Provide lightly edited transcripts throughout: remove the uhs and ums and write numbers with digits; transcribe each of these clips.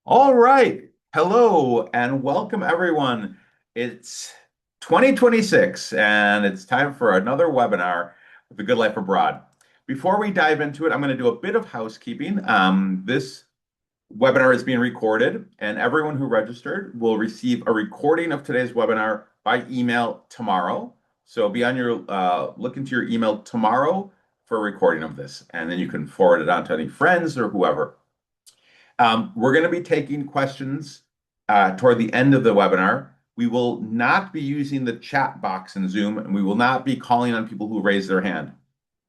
All right. Hello and welcome everyone. It's 2026 and it's time for another webinar with The Good Life Abroad. Before we dive into it, I'm going to do a bit of housekeeping. This webinar is being recorded and everyone who registered will receive a recording of today's webinar by email tomorrow. So be on your look into your email tomorrow for a recording of this, and then you can forward it on to any friends or whoever. We're going to be taking questions toward the end of the webinar. We will not be using the chat box in Zoom, and we will not be calling on people who raise their hand.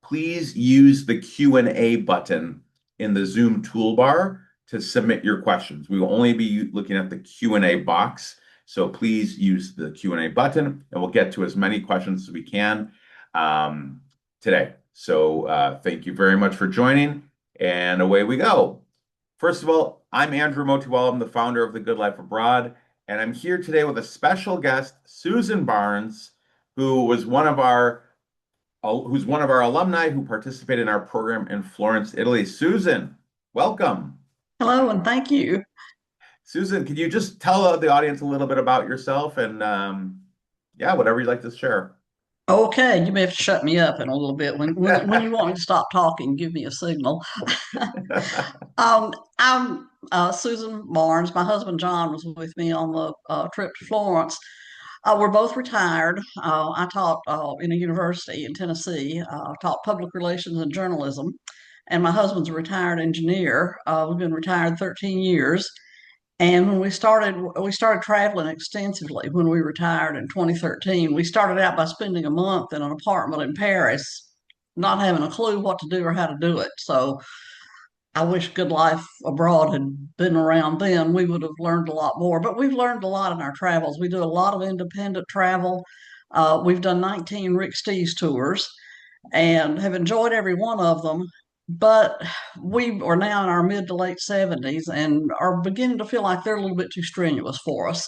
Please use the Q&A button in the Zoom toolbar to submit your questions. We will only be looking at the Q&A box, so please use the Q&A button, and we'll get to as many questions as we can today. So thank you very much for joining, and away we go. First of all, I'm Andrew Motiwala. I'm the founder of The Good Life Abroad, and I'm here today with a special guest, Susan Barnes, who's one of our alumni who participated in our program in Florence, Italy. Susan, welcome. Hello, and thank you. Susan, can you just tell the audience a little bit about yourself and yeah, whatever you'd like to share? Okay, you may have to shut me up in a little bit. When you want me to stop talking, give me a signal. I'm Susan Barnes. My husband John was with me on the trip to Florence. We're both retired. I taught in a university in Tennessee, taught public relations and journalism, and my husband's a retired engineer. We've been retired 13 years. And when we started traveling extensively when we retired in 2013. We started out by spending a month in an apartment in Paris, not having a clue what to do or how to do it. So I wish Good Life Abroad had been around then. We would have learned a lot more. But we've learned a lot in our travels. We do a lot of independent travel. We've done 19 Rick Steves tours and have enjoyed every one of them. But we are now in our mid to late 70s and are beginning to feel like they're a little bit too strenuous for us.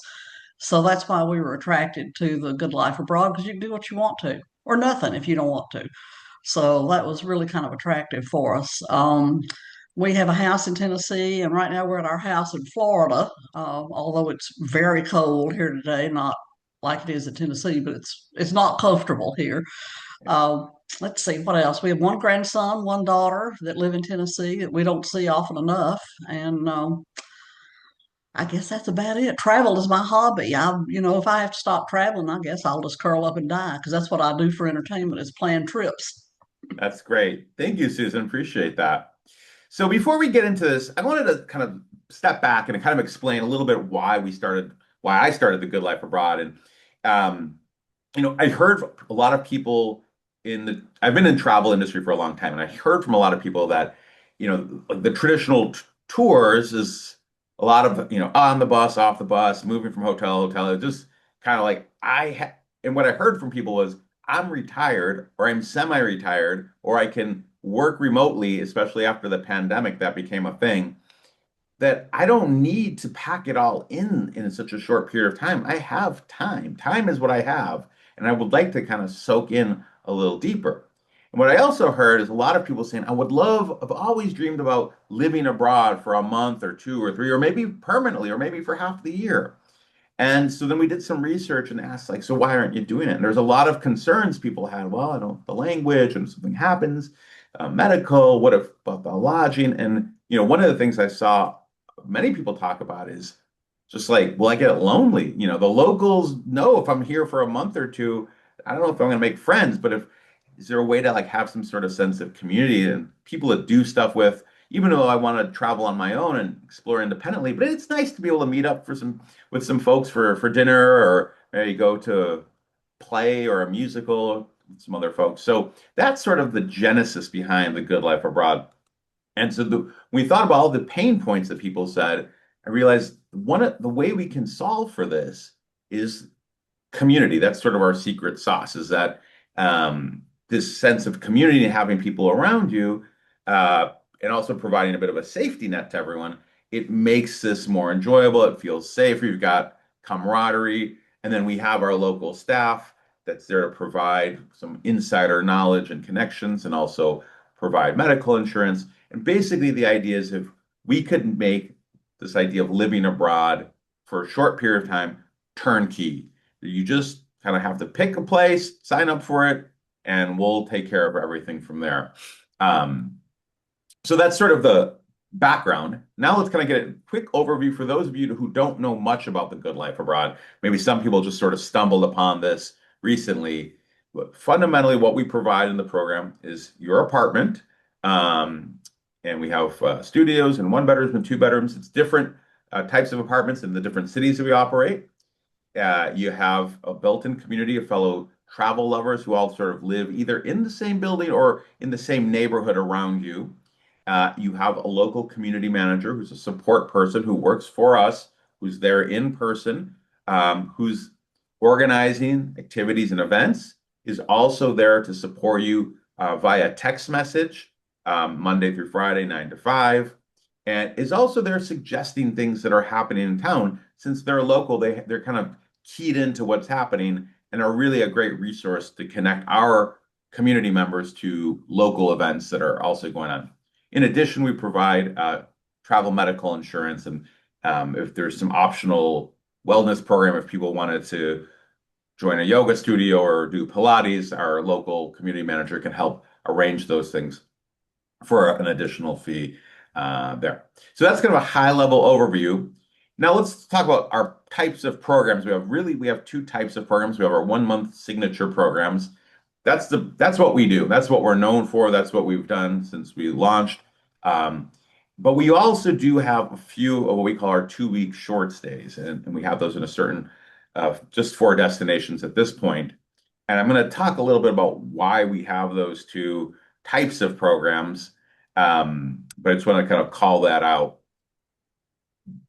So that's why we were attracted to the Good Life Abroad, because you can do what you want to, or nothing if you don't want to. So that was really kind of attractive for us. We have a house in Tennessee, and right now we're at our house in Florida, although it's very cold here today, not like it is in Tennessee, but it's not comfortable here. Uh, let's see what else. We have one grandson, one daughter that live in Tennessee that we don't see often enough, and I guess that's about it. Travel is my hobby. If I have to stop traveling, I guess I'll just curl up and die because that's what I do for entertainment is plan trips. That's great. Thank you, Susan. Appreciate that. So before we get into this, I wanted to kind of step back and kind of explain a little bit why I started the Good Life Abroad. And I heard a lot of people I've been in travel industry for a long time, and I heard from a lot of people that, like the traditional tours is a lot of, on the bus, off the bus, moving from hotel to hotel. It just kind of like and what I heard from people was I'm retired or I'm semi-retired or I can work remotely, especially after the pandemic that became a thing, that I don't need to pack it all in such a short period of time. I have time. Time is what I have, and I would like to kind of soak in a little deeper. And what I also heard is a lot of people saying, I've always dreamed about living abroad for a month or two or three, or maybe permanently, or maybe for half the year. And so then we did some research and asked, like, so why aren't you doing it? And there's a lot of concerns people had. Well, I don't the language, and if something happens, medical, what if about the lodging? And one of the things I saw many people talk about is just like, well, I get lonely. The locals know if I'm here for a month or two, I don't know if I'm going to make friends, but if is there a way to like have some sort of sense of community and people to do stuff with, even though I want to travel on my own and explore independently, but it's nice to be able to meet up with some folks for dinner or maybe go to a play or a musical with some other folks. So that's sort of the genesis behind the Good Life Abroad. And so when we thought about all the pain points that people said, I realized one of the way we can solve for this is community. That's sort of our secret sauce, is that this sense of community and having people around you, and also providing a bit of a safety net to everyone. It makes this more enjoyable. It feels safer. You've got camaraderie. And then we have our local staff that's there to provide some insider knowledge and connections and also provide medical insurance. And basically, the idea is if we could make this idea of living abroad for a short period of time, turnkey. You just kind of have to pick a place, sign up for it, and we'll take care of everything from there. Um, so that's sort of the background. Now let's kind of get a quick overview for those of you who don't know much about the good life abroad. Maybe some people just sort of stumbled upon this recently. But fundamentally, what we provide in the program is your apartment. Um, and we have studios and one bedrooms and two bedrooms. It's different types of apartments in the different cities that we operate. You have a built-in community of fellow travel lovers who all sort of live either in the same building or in the same neighborhood around you. You have a local community manager who's a support person who works for us, who's there in person, who's organizing activities and events, is also there to support you via text message, Monday through Friday, 9 to 5, and is also there suggesting things that are happening in town. Since they're local, they're kind of keyed into what's happening and are really a great resource to connect our community members to local events that are also going on. In addition, we provide travel medical insurance, and if there's some optional wellness program, if people wanted to join a yoga studio or do Pilates, our local community manager can help arrange those things for an additional fee there. So that's kind of a high level overview. Now let's talk about our types of programs. We have two types of programs. We have our 1 month signature programs. That's what we do. That's what we're known for. That's what we've done since we launched. Um, but we also do have a few of what we call our 2 week short stays, and we have those in a certain just 4 destinations at this point. And I'm going to talk a little bit about why we have those two types of programs. But I just want to kind of call that out.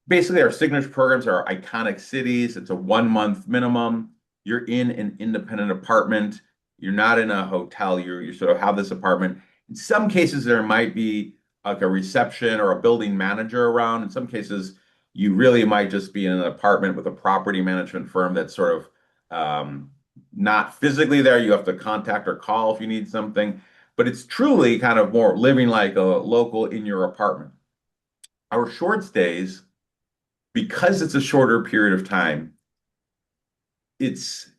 Basically, our signature programs are iconic cities. It's a 1 month minimum. You're in an independent apartment. You're not in a hotel. You sort of have this apartment. In some cases, there might be like a reception or a building manager around. In some cases, you really might just be in an apartment with a property management firm that's sort of not physically there. You have to contact or call if you need something, but it's truly kind of more living like a local in your apartment. Our short stays, because it's a shorter period of time, it's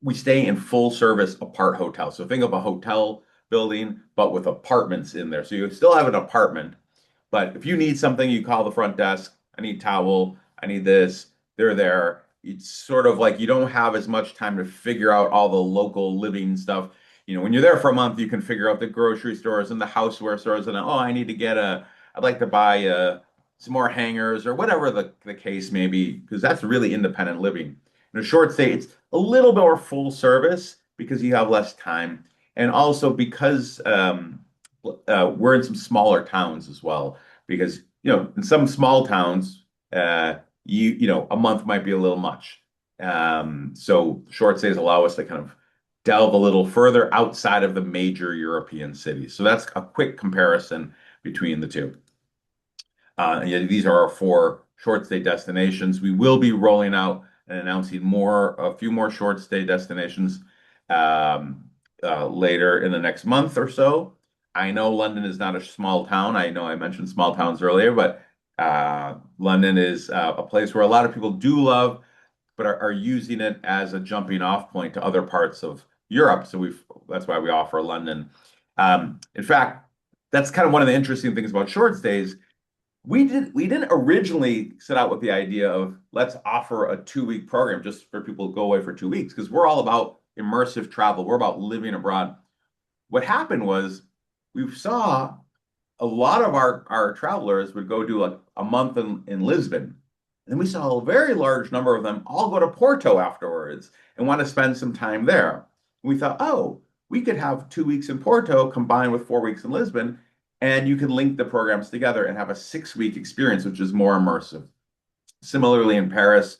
we stay in full service apart hotels. So think of a hotel building, but with apartments in there. So you still have an apartment, but if you need something, you call the front desk. I need towel. I need this. They're there. It's sort of like you don't have as much time to figure out all the local living stuff. When you're there for a month, you can figure out the grocery stores and the houseware stores, and oh, I'd like to buy some more hangers or whatever the case may be, because that's really independent living. In a short stay, it's a little bit more full service because you have less time, and also because we're in some smaller towns as well. Because in some small towns, a month might be a little much. So short stays allow us to kind of delve a little further outside of the major European cities. So that's a quick comparison between the two. Yeah, these are our 4 short stay destinations. We will be rolling out and announcing a few more short stay destinations later in the next month or so. I know London is not a small town. I know I mentioned small towns earlier, but London is a place where a lot of people do love, but are using it as a jumping off point to other parts of Europe. So that's why we offer London. In fact, that's kind of one of the interesting things about short stays. We didn't originally set out with the idea of let's offer a 2 week program just for people to go away for 2 weeks, because we're all about immersive travel. We're about living abroad. What happened was we saw a lot of our travelers would go do like a month in Lisbon. And we saw a very large number of them all go to Porto afterwards and want to spend some time there. And we thought, oh, we could have 2 weeks in Porto combined with 4 weeks in Lisbon, and you can link the programs together and have a 6 week experience, which is more immersive. Similarly, in Paris,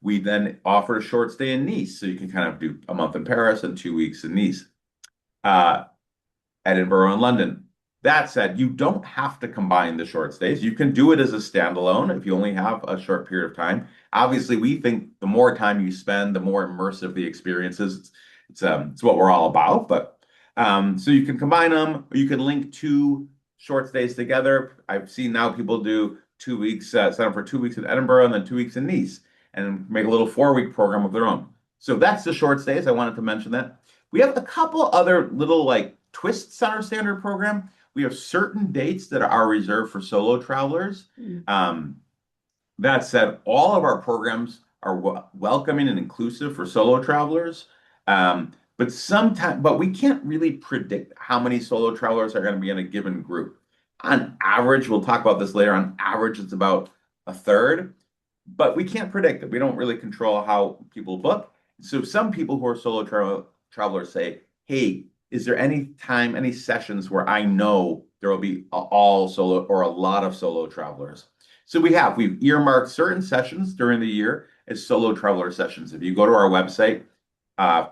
we then offered a short stay in Nice. So you can kind of do a month in Paris and 2 weeks in Nice. Uh, Edinburgh and London. That said, you don't have to combine the short stays. You can do it as a standalone if you only have a short period of time. Obviously, we think the more time you spend, the more immersive the experience is. It's what we're all about. But so you can combine them, or you can link two short stays together. I've seen now people do 2 weeks, sign up for 2 weeks in Edinburgh and then 2 weeks in Nice, and make a little 4 week program of their own. So that's the short stays. I wanted to mention that. We have a couple other little like twists on our standard program. We have certain dates that are reserved for solo travelers. Mm. Um, that said, all of our programs are welcoming and inclusive for solo travelers. But we can't really predict how many solo travelers are going to be in a given group. On average, we'll talk about this later. On average, it's about a third, but we can't predict it. We don't really control how people book. So some people who are travelers say, "Hey, is there any time, any sessions where I know there will be all solo or a lot of solo travelers?" So we've earmarked certain sessions during the year as solo traveler sessions. If you go to our website,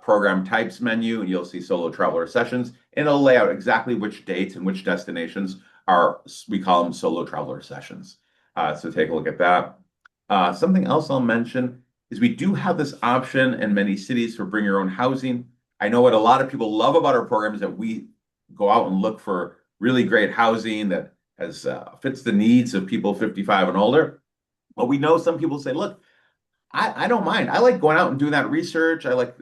program types menu, and you'll see solo traveler sessions, and it'll lay out exactly which dates and which destinations are, we call them solo traveler sessions. So take a look at that. Something else I'll mention is we do have this option in many cities for bring your own housing. I know what a lot of people love about our program is that we go out and look for really great housing that has fits the needs of people 55 and older. But we know some people say, look, I don't mind. I like going out and doing that research. I like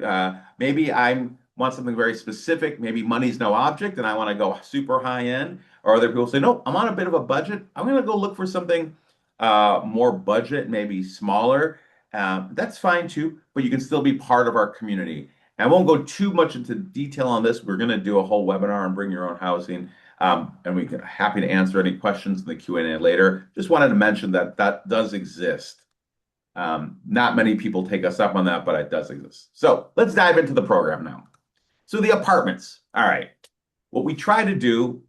maybe I want something very specific. Maybe money's no object, and I want to go super high end. Or other people say, no, I'm on a bit of a budget. I'm going to go look for something more budget, maybe smaller. That's fine too, but you can still be part of our community. And I won't go too much into detail on this. We're going to do a whole webinar on bring your own housing, and we can happy to answer any questions in the Q&A later. Just wanted to mention that that does exist. Not many people take us up on that, but it does exist. So let's dive into the program now. So the apartments. All right. What we try to do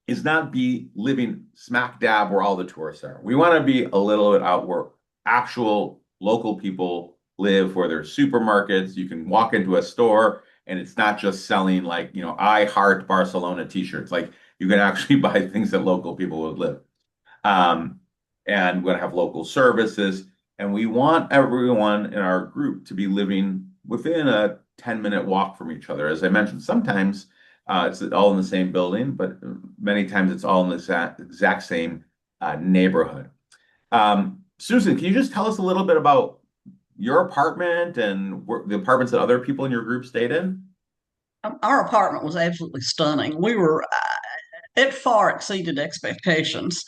is not be living smack dab where all the tourists are. We want to be a little bit out where actual local people live, where there's supermarkets. You can walk into a store and it's not just selling like, I heart Barcelona t-shirts. Like you can actually buy things that local people would live. Um, and we're going to have local services. And we want everyone in our group to be living within a 10-minute walk from each other. As I mentioned, sometimes it's all in the same building, but many times it's all in the exact same neighborhood. Susan, can you just tell us a little bit about your apartment and the apartments that other people in your group stayed in? Our apartment was absolutely stunning. It far exceeded expectations.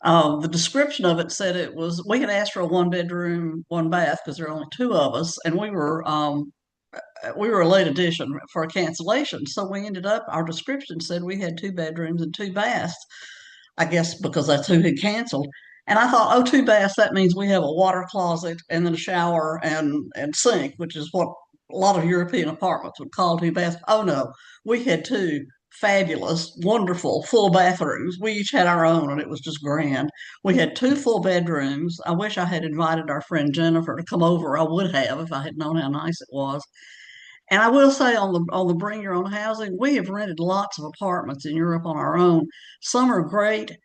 The description of it said we had asked for a one bedroom, one bath because there are only two of us, and we were a late addition for a cancellation. So we ended up, our description said we had two bedrooms and two baths, I guess because that's who had canceled. And I thought, oh, two baths, that means we have a water closet and then a shower and sink, which is what a lot of European apartments would call two baths. Oh, no, we had two fabulous, wonderful, full bathrooms. We each had our own, and it was just grand. We had two full bedrooms. I wish I had invited our friend Jennifer to come over. I would have if I had known how nice it was. And I will say on the bring your own housing, we have rented lots of apartments in Europe on our own. Some are great,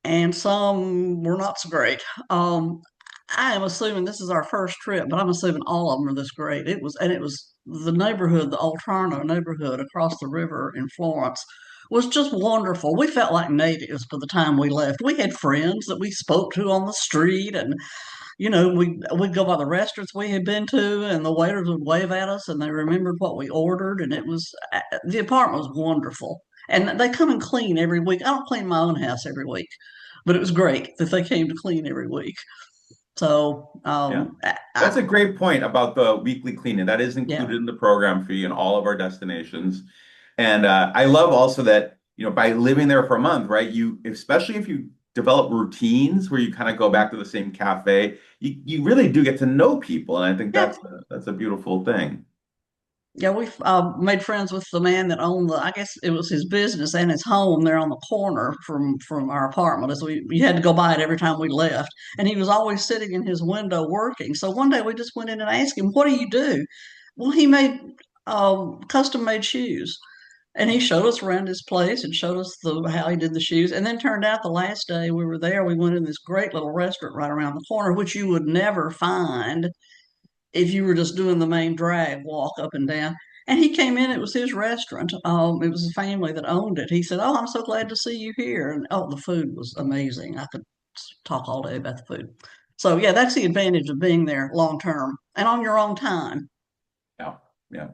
and some were not so great. I am assuming this is our first trip, but I'm assuming all of them are this great. It was the neighborhood, the Oltrarno neighborhood across the river in Florence was just wonderful. We felt like natives by the time we left. We had friends that we spoke to on the street, and we'd go by the restaurants we had been to, and the waiters would wave at us, and they remembered what we ordered, and the apartment was wonderful. And they come and clean every week. I don't clean my own house every week, but it was great that they came to clean every week. So, Yeah. That's a great point about the weekly cleaning. That is yeah, included in the program fee in all of our destinations. And I love also that, by living there for a month, right? Especially if you develop routines where you kind of go back to the same cafe, you really do get to know people. And I think yeah, that's a beautiful thing. yeah. We've made friends with the man that owned I guess it was his business and his home there on the corner from our apartment. As we had to go by it every time we left, and he was always sitting in his window working. So one day we just went in and asked him, "What do you do?" Well, he made custom made shoes. And he showed us around his place and showed us how he did the shoes. And then turned out the last day we were there, we went in this great little restaurant right around the corner, which you would never find if you were just doing the main drag walk up and down. And he came in, it was his restaurant. It was a family that owned it. He said, "Oh, I'm so glad to see you here." And oh, the food was amazing. I could talk all day about the food. So yeah, that's the advantage of being there long term and on your own time. Yeah, yeah.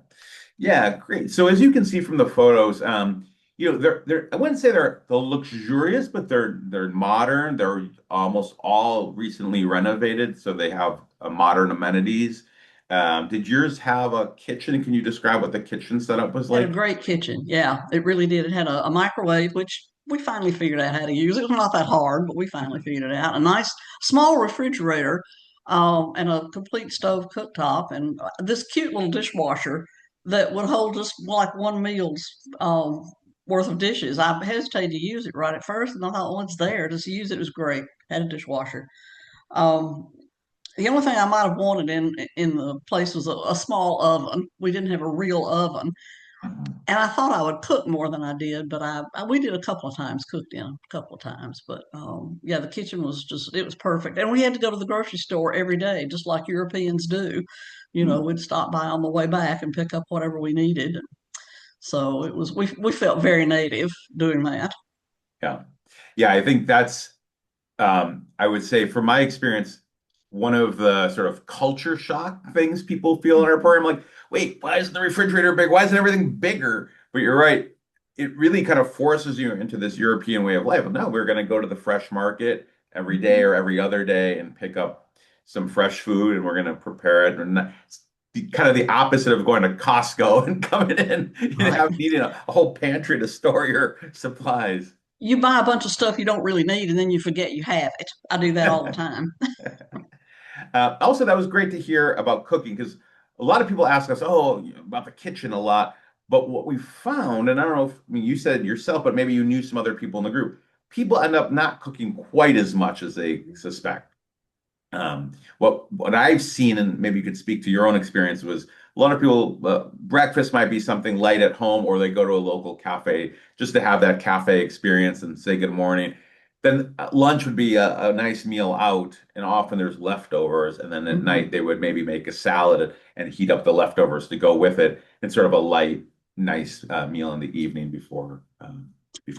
Yeah, great. So as you can see from the photos, they're I wouldn't say they're luxurious, but they're modern. They're almost all recently renovated, so they have modern amenities. Did yours have a kitchen? Can you describe what the kitchen setup was Had a like? great kitchen. Yeah, it really did. It had a microwave, which we finally figured out how to use. It was not that hard, but we finally figured it out. A nice small refrigerator, and a complete stove cooktop, and this cute little dishwasher that would hold just like one meal's worth of dishes. I hesitated to use it right at first, and I thought, well, it's there. Just use it. It was great. Had a dishwasher. Um, the only thing I might have wanted in the place was a small oven. We didn't have a real oven, Mhm. and I thought I would cook more than I did, but we did a couple of times, cooked in a couple of times. But yeah, the kitchen was just it was perfect, and we had to go to the grocery store every day, just like Europeans do. Mhm. We'd stop by on the way back and pick up whatever we needed. So it was we felt very native doing that. Yeah. Yeah, I think that's I would say from my experience, one of the sort of culture shock things people feel in our program, like, wait, why isn't the refrigerator big? Why isn't everything bigger? But you're right. It really kind of forces you into this European way of life. No, we're going to go to the fresh market every day or every other day and pick up some fresh food and we're going to prepare it. And it's kind of the opposite of going to Costco and coming in, Right. needing a whole pantry to store your supplies. You buy a bunch of stuff you don't really need, and then you forget you have it. I do that all the time. Also, that was great to hear about cooking because a lot of people ask us, oh, about the kitchen a lot. But what we found, and I don't know if, I mean, you said yourself, but maybe you knew some other people in the group, people end up not cooking quite as much as they suspect. What I've seen, and maybe you could speak to your own experience, was a lot of people, breakfast might be something light at home, or they go to a local cafe just to have that cafe experience and say good morning. Then lunch would be a nice meal out, and often there's leftovers. And then at Mhm. night they would maybe make a salad and heat up the leftovers to go with it, and sort of a light, nice meal in the evening before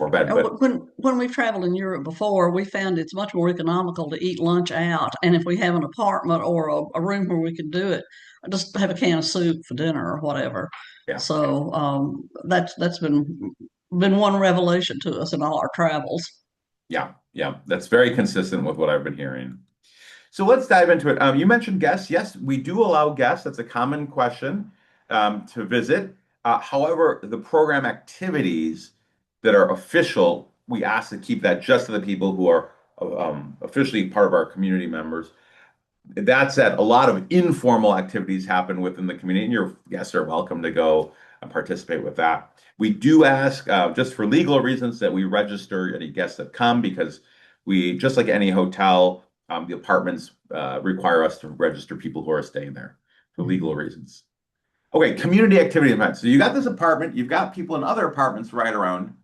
bed. But When we've traveled in Europe before, we found it's much more economical to eat lunch out. And if we have an apartment or a room where we can do it, just have a can of soup for dinner or whatever. yeah, So that's been one revelation to us in all our travels. yeah, yeah, that's very consistent with what I've been hearing. So let's dive into it. You mentioned guests. Yes, we do allow guests. That's a common question to visit. However, the program activities that are official, we ask to keep that just to the people who are officially part of our community members. That said, a lot of informal activities happen within the community, and your guests are welcome to go and participate with that. We do ask, just for legal reasons, that we register any guests that come because we, just like any hotel, the apartments require us to register people who are staying there for legal reasons. Okay, community activity events. So you got this apartment, you've got people in other apartments right around.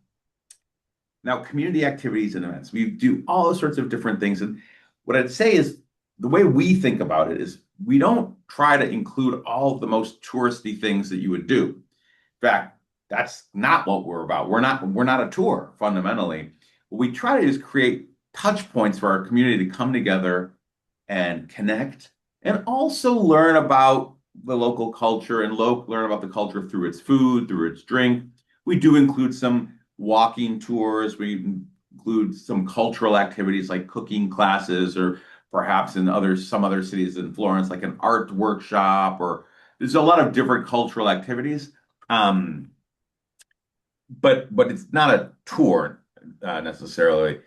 Now, community activities and events, we do all sorts of different things. And what I'd say is the way we think about it is we don't try to include all of the most touristy things that you would do. In fact, that's not what we're about. We're not a tour fundamentally. What we try to do is create touch points for our community to come together and connect and also learn about the local culture and learn about the culture through its food, through its drink. We do include some walking tours. We include some cultural activities like cooking classes, or perhaps in some other cities in Florence, like an art workshop, or there's a lot of different cultural activities. Um, but it's not a tour necessarily.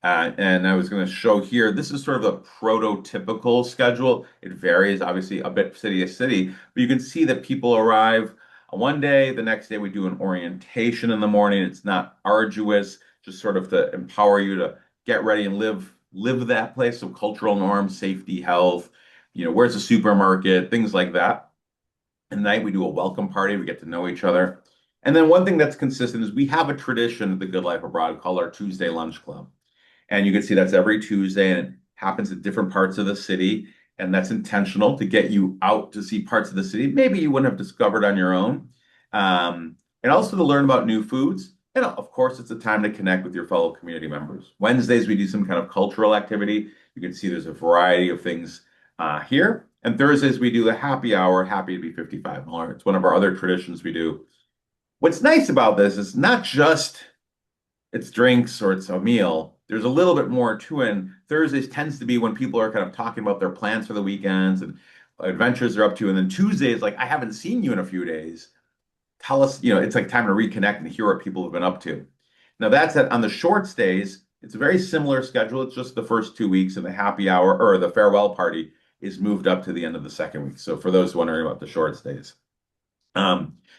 And I was going to show here, this is sort of the prototypical schedule. It varies obviously a bit city to city, but you can see that people arrive on one day, the next day we do an orientation in the morning. It's not arduous, just sort of to empower you to get ready and live that place. So cultural norms, safety, health, where's the supermarket, things like that. At night, we do a welcome party. We get to know each other. And then one thing that's consistent is we have a tradition at the Good Life Abroad called our Tuesday Lunch Club. And you can see that's every Tuesday, and it happens at different parts of the city. And that's intentional to get you out to see parts of the city maybe you wouldn't have discovered on your own. And also to learn about new foods. And of course, it's a time to connect with your fellow community members. Wednesdays, we do some kind of cultural activity. You can see there's a variety of things here. And Thursdays, we do a happy hour, happy to be 55 more. It's one of our other traditions we do. What's nice about this is not just it's drinks or it's a meal. There's a little bit more to it. And Thursdays tends to be when people are kind of talking about their plans for the weekends and adventures they're up to. And then Tuesdays, like, I haven't seen you in a few days. Tell us, it's like time to reconnect and hear what people have been up to. Now, that's it. On the short stays, it's a very similar schedule. It's just the first 2 weeks, and the happy hour or the farewell party is moved up to the end of the second week. So, for those wondering about the short stays,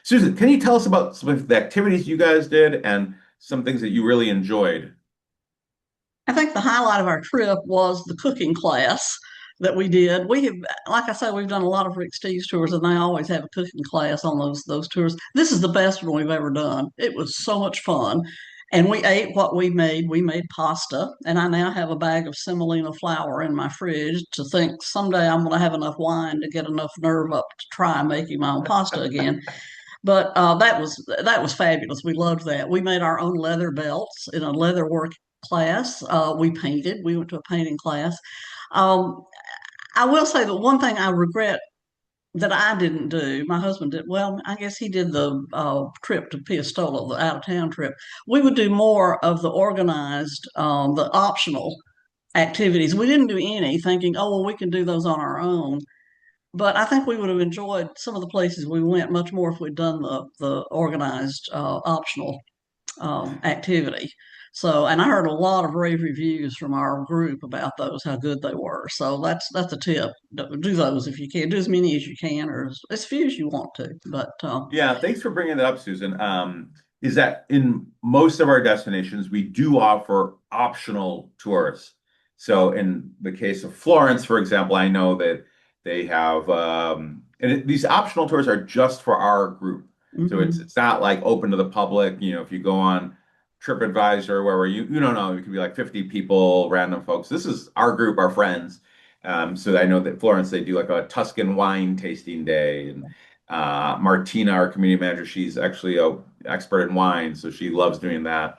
Susan, can you tell us about some of the activities you guys did and some things that you really enjoyed? I think the highlight of our trip was the cooking class that we did. We have, like I said, we've done a lot of Rick Steves tours, and they always have a cooking class on those tours. This is the best one we've ever done. It was so much fun, and we ate what we made. We made pasta, and I now have a bag of semolina flour in my fridge to think someday I'm going to have enough wine to get enough nerve up to try making my own pasta again. But that was fabulous. We loved that. We made our own leather belts in a leather work class. We painted. We went to a painting class. Um, I will say the one thing I regret that I didn't do, my husband did. Well, I guess he did the trip to Piastola, the out of town trip. We would do more of the organized, the optional activities. We didn't do any, thinking, oh well, we can do those on our own. But I think we would have enjoyed some of the places we went much more if we'd done the organized optional activity. So, and I heard a lot of rave reviews from our group about those, how good they were. So that's a tip. Do those if you can. Do as many as you can, or as few as you want to. But Yeah, thanks for bringing that up, Susan. Is that in most of our destinations, we do offer optional tours. So in the case of Florence, for example, I know that they have, these optional tours are just for our group. So it's mhm. it's not like open to the public. If you go on TripAdvisor, where you don't know, it could be like 50 people, random folks. This is our group, our friends. So I know that Florence, they do like a Tuscan wine tasting day, and Martina, our community manager, she's actually a expert in wine, so she loves doing that.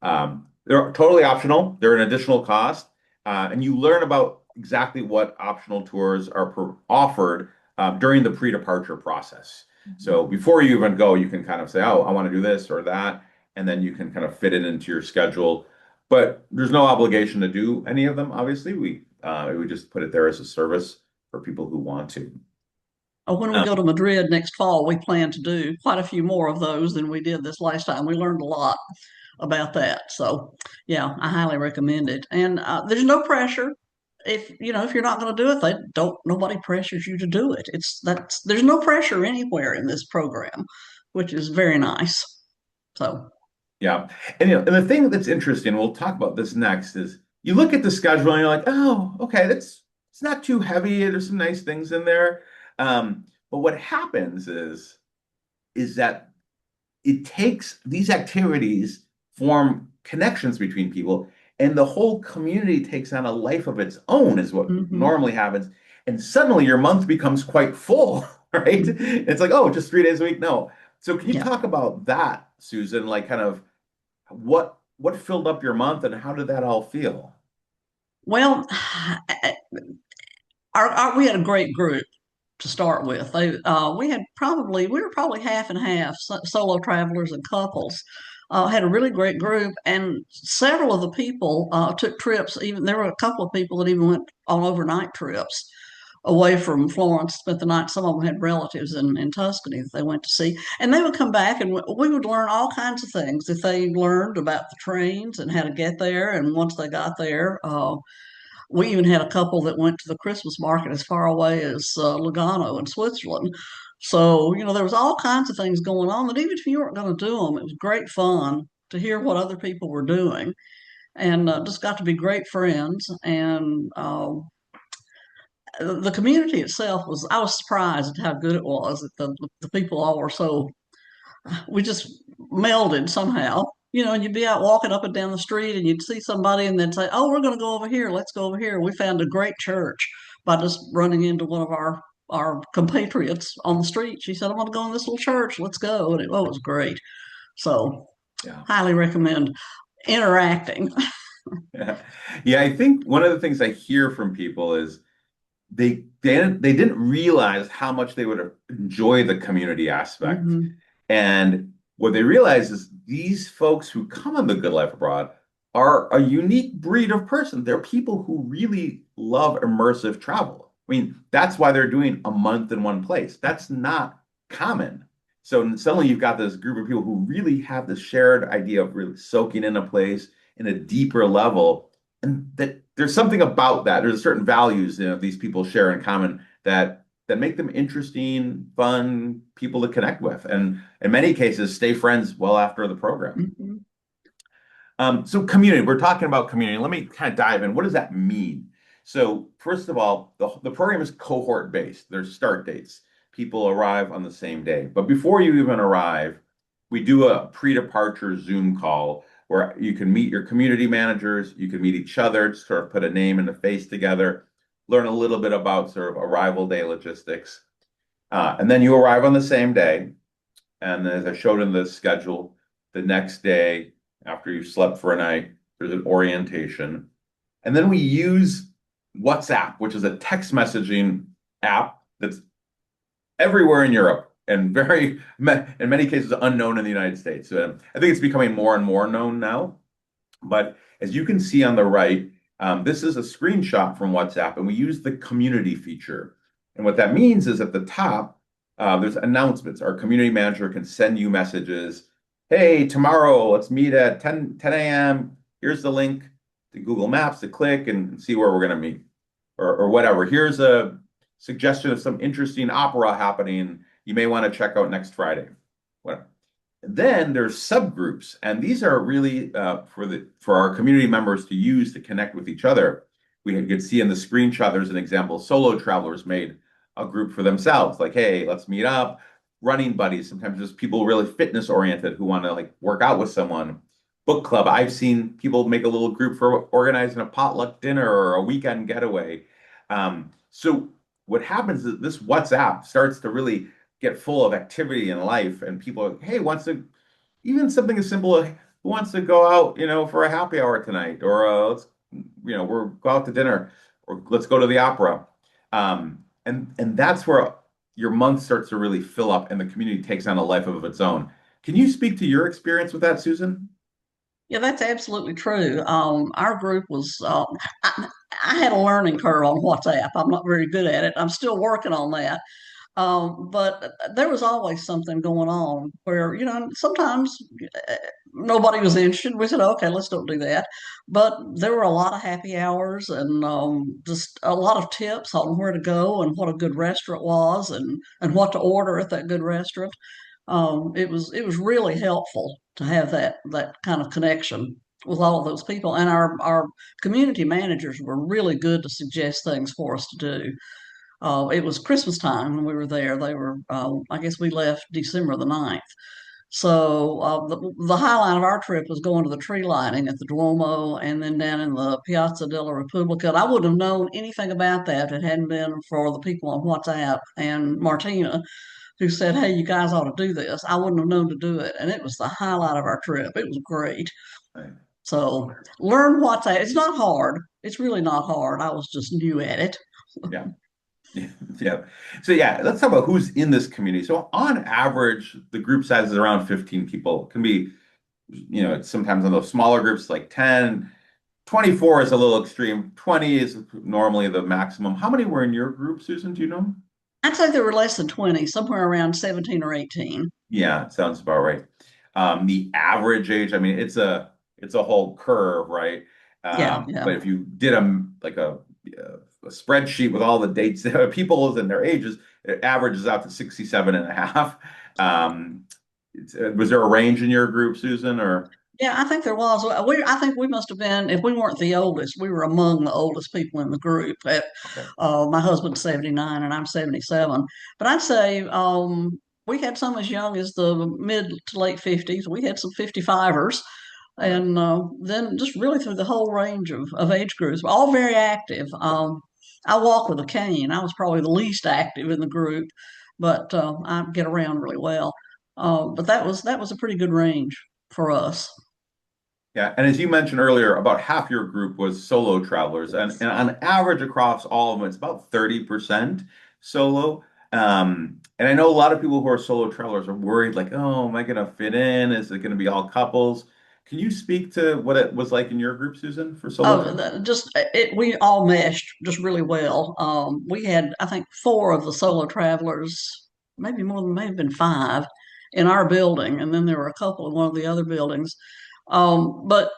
They're totally optional. They're an additional cost, and you learn about exactly what optional tours are offered during the pre-departure process. So before you even go, you can kind of say, "Oh, I want to do this or that," and then you can kind of fit it into your schedule. But there's no obligation to do any of them. Obviously, we just put it there as a service for people who want to. When we go to Madrid next fall, we plan to do quite a few more of those than we did this last time. We learned a lot about that. So, yeah, I highly recommend it. And there's no pressure. If you're not going to do it, they don't. Nobody pressures you to do it. There's no pressure anywhere in this program, which is very nice. So, Yeah. And the thing that's interesting, we'll talk about this next, is you look at the schedule and you're like, oh, okay, that's it's not too heavy. There's some nice things in there. But what happens is that it takes these activities form connections between people, and the whole community takes on a life of its own, is what mhm, normally happens. And suddenly your month becomes quite full, right? It's like, oh, just 3 days a week. No. So can you yeah. talk about that, Susan? Like kind of what filled up your month and how did that all feel? Well, we had a great group to start with. We were probably half and half, solo travelers and couples. Had a really great group, and several of the people took trips. Even there were a couple of people that even went on overnight trips away from Florence, spent the night. Some of them had relatives in Tuscany that they went to see, and they would come back, and we would learn all kinds of things that they learned about the trains and how to get there. And once they got there, we even had a couple that went to the Christmas market as far away as Lugano in Switzerland. So, there was all kinds of things going on that even if you weren't going to do them, it was great fun to hear what other people were doing and just got to be great friends. And the community itself I was surprised at how good it was. That the people all were we just melded somehow. And you'd be out walking up and down the street and you'd see somebody and they'd say, oh, we're going to go over here. Let's go over here. We found a great church by just running into one of our compatriots on the street. She said, I'm going to go in this little church. Let's go. And it was great. So, Yeah. Highly recommend interacting. Yeah. Yeah, I think one of the things I hear from people is they didn't realize how much they would enjoy the community aspect. Hmm. And what they realize is these folks who come on the Good Life Abroad are a unique breed of person. They're people who really love immersive travel. I mean, that's why they're doing a month in one place. That's not common. So suddenly you've got this group of people who really have this shared idea of really soaking in a place in a deeper level. And that there's something about that. There's certain values, these people share in common that make them interesting, fun people to connect with, and in many cases, stay friends well after the program. Hmm. So community, we're talking about community. Let me kind of dive in. What does that mean? So first of all, the program is cohort based. There's start dates. People arrive on the same day. But before you even arrive, we do a pre-departure Zoom call where you can meet your community managers, you can meet each other, sort of put a name and a face together, learn a little bit about sort of arrival day logistics. And then you arrive on the same day. And as I showed in the schedule, the next day, after you've slept for a night, there's an orientation. And then we use WhatsApp, which is a text messaging app that's everywhere in Europe and in many cases, unknown in the United States. So I think it's becoming more and more known now. But as you can see on the right, this is a screenshot from WhatsApp, and we use the community feature. And what that means is at the top, there's announcements. Our community manager can send you messages. Hey, tomorrow, let's meet at 10 a.m. Here's the link to Google Maps to click and see where we're going to meet or whatever. Here's a suggestion of some interesting opera happening you may want to check out next Friday. Whatever. Then there's subgroups, and these are really for our community members to use to connect with each other. We could see in the screenshot there's an example. Solo travelers made a group for themselves, like, hey, let's meet up. Running buddies, sometimes just people really fitness oriented who want to like work out with someone. Book club, I've seen people make a little group for organizing a potluck dinner or a weekend getaway. So what happens is this WhatsApp starts to really get full of activity in life, and people are, hey, wants to even something as simple as who wants to go out, for a happy hour tonight, or let's, we're go out to dinner, or let's go to the opera, and that's where your month starts to really fill up, and the community takes on a life of its own. Can you speak to your experience with that, Susan? Yeah, that's absolutely true. Our group was, I had a learning curve on WhatsApp. I'm not very good at it. I'm still working on that. But there was always something going on where, sometimes nobody was interested. We said, okay, let's don't do that. But there were a lot of happy hours and just a lot of tips on where to go and what a good restaurant was and what to order at that good restaurant. It was really helpful to have that kind of connection with all of those people. And our community managers were really good to suggest things for us to do. It was Christmas time when we were there. They were, I guess we left December the 9th. So the highlight of our trip was going to the tree lighting at the Duomo and then down in the Piazza della Repubblica. And I wouldn't have known anything about that if it hadn't been for the people on WhatsApp and Martina who said, hey, you guys ought to do this. I wouldn't have known to do it. And it was the highlight of our trip. It was great. Right. So learn WhatsApp. It's not hard. It's really not hard. I was just new at it. Yeah. Yeah. Yeah. So yeah, let's talk about who's in this community. So on average, the group size is around 15 people. It can be, it's sometimes in those smaller groups like 10. 24 is a little extreme. 20 is normally the maximum. How many were in your group, Susan? Do you know? I'd say there were less than 20, somewhere around 17 or 18. Yeah, it sounds about right. The average age, I mean, it's a whole curve, right? Yeah, yeah. But if you did a spreadsheet with all the dates, people's and their ages, it averages out to 67 and a half. Was there a range in your group, Susan, or? Yeah, I think there was. I think we must have been, if we weren't the oldest, we were among the oldest people in the group. Okay. My husband's 79 and I'm 77. But I'd say we had some as young as the mid to late 50s. We had some 55ers. Okay. And then just really through the whole range of age groups, all very active. I walk with a cane. I was probably the least active in the group, but I get around really well. But that was a pretty good range. for us. Yeah, and as you mentioned earlier, about half your group was solo travelers, and Yes. on average across all of them, it's about 30% solo. And I know a lot of people who are solo travelers are worried, like, oh, am I going to fit in? Is it going to be all couples? Can you speak to what it was like in your group, Susan, for solo Oh, travel? just it. We all meshed just really well. We had, I think, four of the solo travelers, maybe more than, may have been five, in our building, and then there were a couple in one of the other buildings. But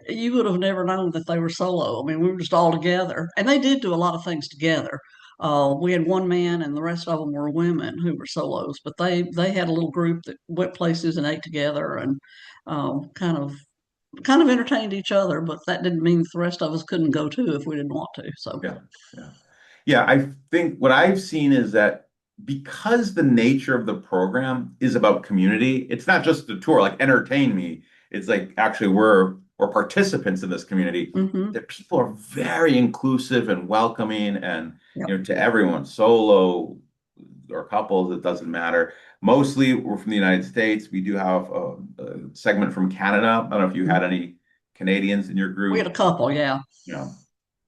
you would have never known that they were solo. I mean, we were just all together, and they did do a lot of things together. We had one man, and the rest of them were women who were solos. But they had a little group that went places and ate together, and kind of entertained each other. But that didn't mean the rest of us couldn't go too if we didn't want to. So. Yeah, yeah. Yeah, I think what I've seen is that because the nature of the program is about community, it's not just a tour, like entertain me. It's like actually we're participants in this community. Hmm. That people are very inclusive and welcoming and Yep. to everyone, solo or couples, it doesn't matter. Mostly we're from the United States. We do have a segment from Canada. I don't know if you had any Canadians in your We had group, a couple, yeah. you know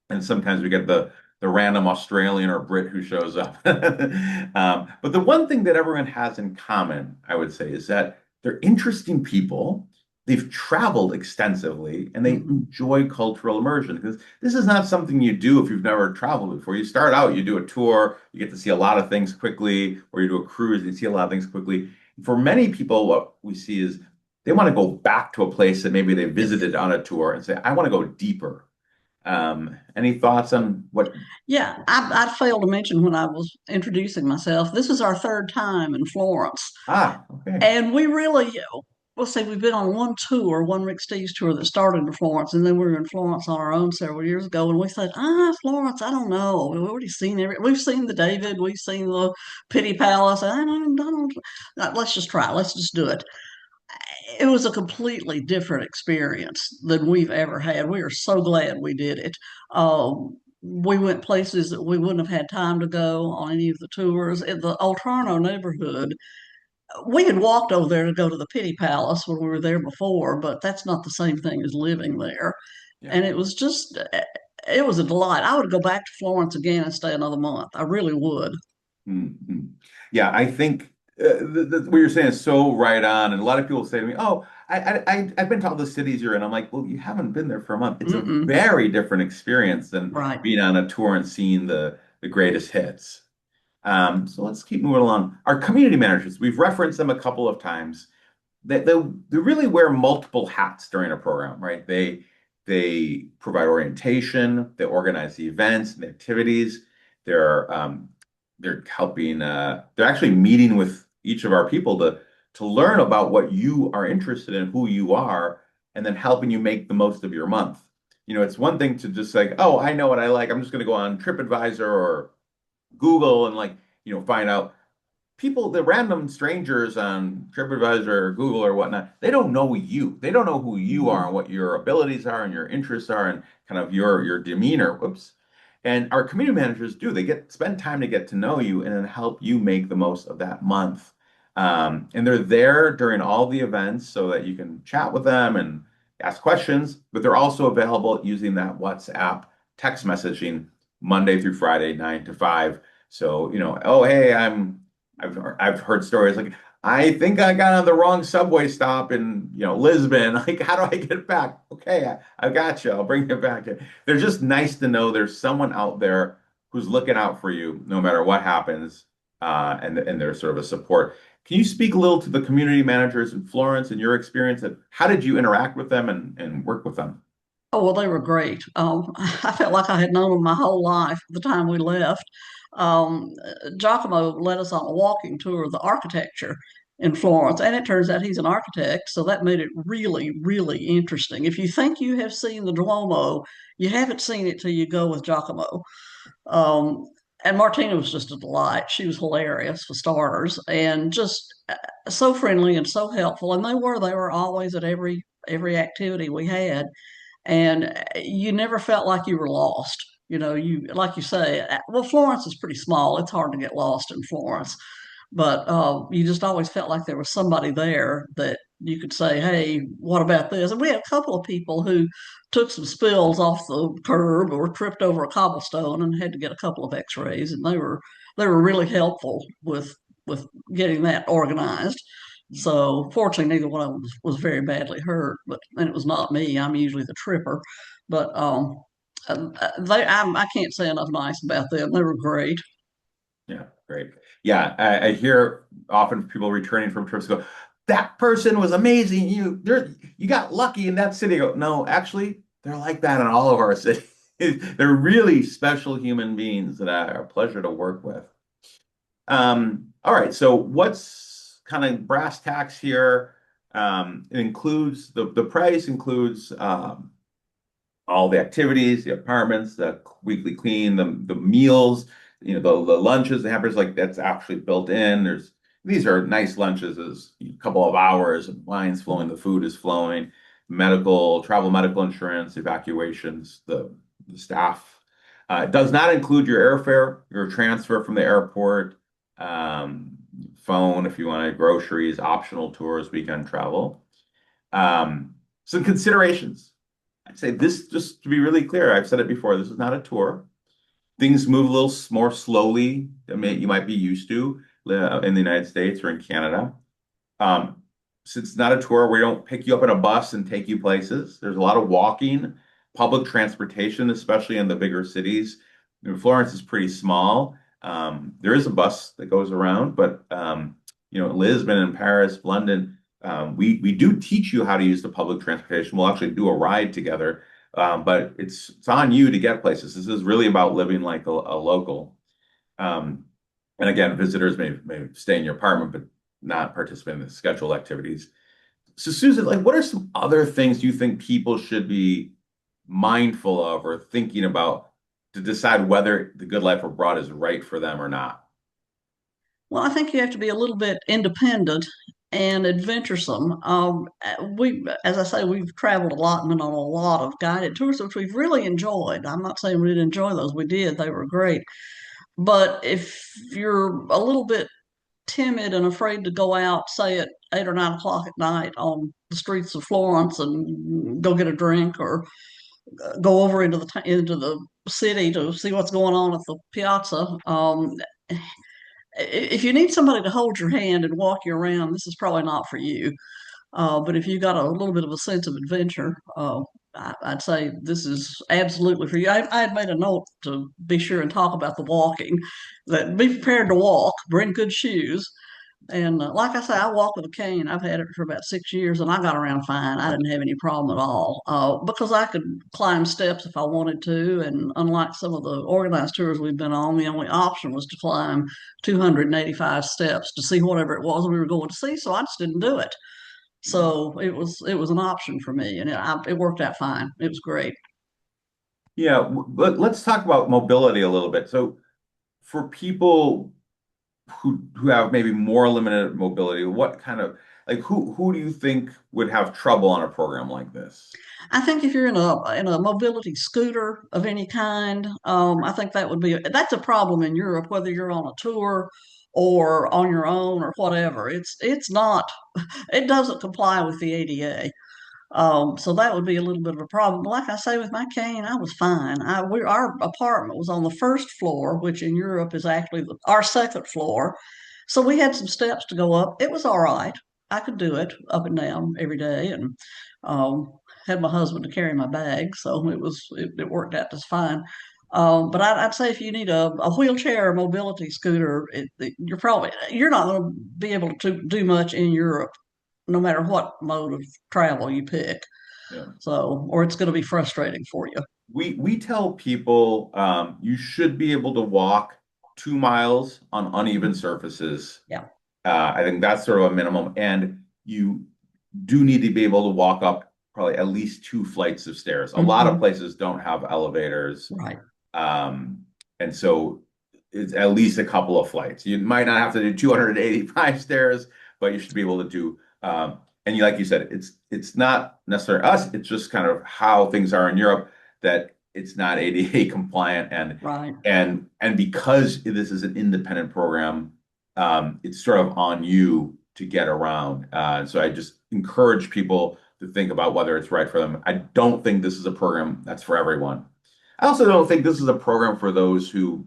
and sometimes we get the random Australian or Brit who shows up. But the one thing that everyone has in common, I would say, is that they're interesting people. They've traveled extensively and they Hmm. enjoy cultural immersion because this is not something you do if you've never traveled before. You start out, you do a tour, you get to see a lot of things quickly, or you do a cruise, you see a lot of things quickly. For many people, what we see is they want to go back to a place that maybe they Yes. visited on a tour and say, I want to go deeper. Any thoughts on what? Yeah, I failed to mention when I was introducing myself. This is our third time in Florence. Ah, okay. And we really, let's say we've been on one tour, one Rick Steves tour that started in Florence, and then we were in Florence on our own several years ago. And we said, Florence, I don't know. We've already seen we've seen the David, we've seen the Pitti Palace. Let's just try. Let's just do it. It was a completely different experience than we've ever had. We are so glad we did it. We went places that we wouldn't have had time to go on any of the tours. In the Oltrarno neighborhood, we had walked over there to go to the Pitti Palace when we were there before, but that's not the same thing as living there. Yeah. And it was a delight. I would go back to Florence again and stay another month. I really would. Mhm. Yeah, I think what you're saying is so right on. And a lot of people say to me, "Oh, I've been to all the cities you're in." I'm like, "Well, you haven't been there for a month. It's a Mm-mm. very different experience than Right. being on a tour and seeing the greatest hits." So let's keep moving along. Our community managers, we've referenced them a couple of times. They really wear multiple hats during a program, right? They provide orientation, they organize the events and the activities. They're they're helping. They're actually meeting with each of our people to learn about what you are interested in, who you are, and then helping you make the most of your month. It's one thing to just say, "Oh, I know what I like. I'm just going to go on TripAdvisor or Google and find out." People, the random strangers on TripAdvisor or Google or whatnot, they don't know you. They don't know who you are Mhm. and what your abilities are and your interests are and kind of your demeanor. Whoops. And our community managers do. They spend time to get to know you and then help you make the most of that month. And they're there during all the events so that you can chat with them and ask questions, but they're also available using that WhatsApp text messaging Monday through Friday, 9 to 5. So, oh, hey, I've heard stories like I think I got on the wrong subway stop in Lisbon. Like, how do I get back? Okay, I got you. I'll bring you back. They're just nice to know there's someone out there who's looking out for you no matter what happens, and they're sort of a support. Can you speak a little to the community managers in Florence and your experience? And how did you interact with them and work with them? Oh, well, they were great. I felt like I had known them my whole life the time we left. Um, Giacomo led us on a walking tour of the architecture in Florence, and it turns out he's an architect, so that made it really, really interesting. If you think you have seen the Duomo, you haven't seen it till you go with Giacomo. Um, and Martina was just a delight. She was hilarious for starters, and just so friendly and so helpful. And they were always at every activity we had, and you never felt like you were lost. You know, you like you say, well, Florence is pretty small. It's hard to get lost in Florence, but you just always felt like there was somebody there that you could say, "Hey, what about this?" And we had a couple of people who took some spills off the curb or tripped over a cobblestone and had to get a couple of X-rays, and they were really helpful with getting that organized. So fortunately, neither one of them was very badly hurt, but and it was not me. I'm usually the tripper, but I can't say enough nice about them. They were great. Yeah, great. Yeah, I hear often people returning from trips go, that person was amazing. You got lucky in that city. I go, no, actually, they're like that in all of our cities. They're really special human beings that are a pleasure to work with. All right, so what's kind of brass tacks here? It includes the price includes all the activities, the apartments, the weekly clean, the meals, the lunches, the hampers, like that's actually built in. These are nice lunches, as a couple of hours, and wine's flowing, the food is flowing, travel medical insurance, evacuations, the staff. It does not include your airfare, your transfer from the airport, um, phone if you want groceries, optional tours, weekend travel. Some considerations. I'd say this, just to be really clear, I've said it before, this is not a tour. Things move a little more slowly than you might be used to in the United States or in Canada. Since it's not a tour, we don't pick you up in a bus and take you places. There's a lot of walking, public transportation, especially in the bigger cities. Florence is pretty small. There is a bus that goes around, but Lisbon and Paris, London, we do teach you how to use the public transportation. We'll actually do a ride together, but it's on you to get places. This is really about living like a local. Um, and again, visitors may stay in your apartment, but not participate in the scheduled activities. So, Susan, like, what are some other things you think people should be mindful of or thinking about to decide whether the good life abroad is right for them or not? Well, I think you have to be a little bit independent and adventuresome. As I say, we've traveled a lot and been on a lot of guided tours, which we've really enjoyed. I'm not saying we didn't enjoy those. We did. They were great. But if you're a little bit timid and afraid to go out, say at 8 or 9 o'clock at night on the streets of Florence and go get a drink or go over into the city to see what's going on at the piazza, if you need somebody to hold your hand and walk you around, this is probably not for you. But if you got a little bit of a sense of adventure, I'd say this is absolutely for you. I had made a note to be sure and talk about the walking, that be prepared to walk, bring good shoes. And like I say, I walk with a cane. I've had it for about 6 years, and I got around fine. I didn't have any problem at all because I could climb steps if I wanted to. And unlike some of the organized tours we've been on, the only option was to climb 285 steps to see whatever it was we were going to see. So I just didn't do it. So it was an option for me, and it worked out fine. It was great. Yeah, let's talk about mobility a little bit. So, for people who have maybe more limited mobility, what kind of like who do you think would have trouble on a program like this? I think if you're in a mobility scooter of any kind, I think that's a problem in Europe, whether you're on a tour or on your own or whatever. It's not it doesn't comply with the ADA. So that would be a little bit of a problem. Like I say, with my cane, I was fine. Our apartment was on the first floor, which in Europe is actually our second floor. So we had some steps to go up. It was all right. I could do it up and down every day, and um, had my husband to carry my bag, so it worked out just fine. But I'd say if you need a wheelchair or mobility scooter, you're not going to be able to do much in Europe no matter what mode of travel you pick. Yeah. So, or it's going to be frustrating for you. We tell people you should be able to walk 2 miles on uneven surfaces. Yeah. I think that's sort of a minimum, and you do need to be able to walk up probably at least 2 flights of stairs. A lot of Hmm. places don't have elevators, Right. um, and so it's at least a couple of flights. You might not have to do 285 stairs, but you should be able to do. And you, like you said, it's not necessarily us. It's just kind of how things are in Europe that it's not ADA compliant, and Right. and because this is an independent program, it's sort of on you to get around. So I just encourage people to think about whether it's right for them. I don't think this is a program that's for everyone. I also don't think this is a program for those who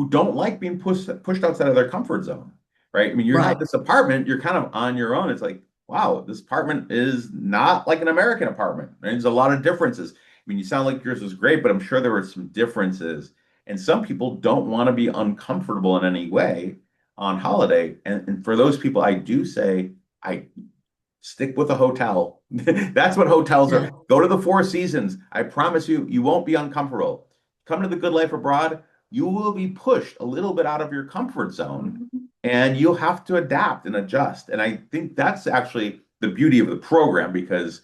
don't like being pushed outside of their comfort zone, right? I mean, you have Right. this apartment, you're kind of on your own. It's like, wow, this apartment is not like an American apartment. Right? There's a lot of differences. I mean, you sound like yours was great, but I'm sure there were some differences. And some people don't want to be uncomfortable in any way on holiday. And for those people, I do say, I stick with a hotel. That's what hotels Yeah. are. Go to the Four Seasons. I promise you, you won't be uncomfortable. Come to the Good Life Abroad. You will be pushed a little bit out of your comfort zone Mhm. and you'll have to adapt and adjust. And I think that's actually the beauty of the program because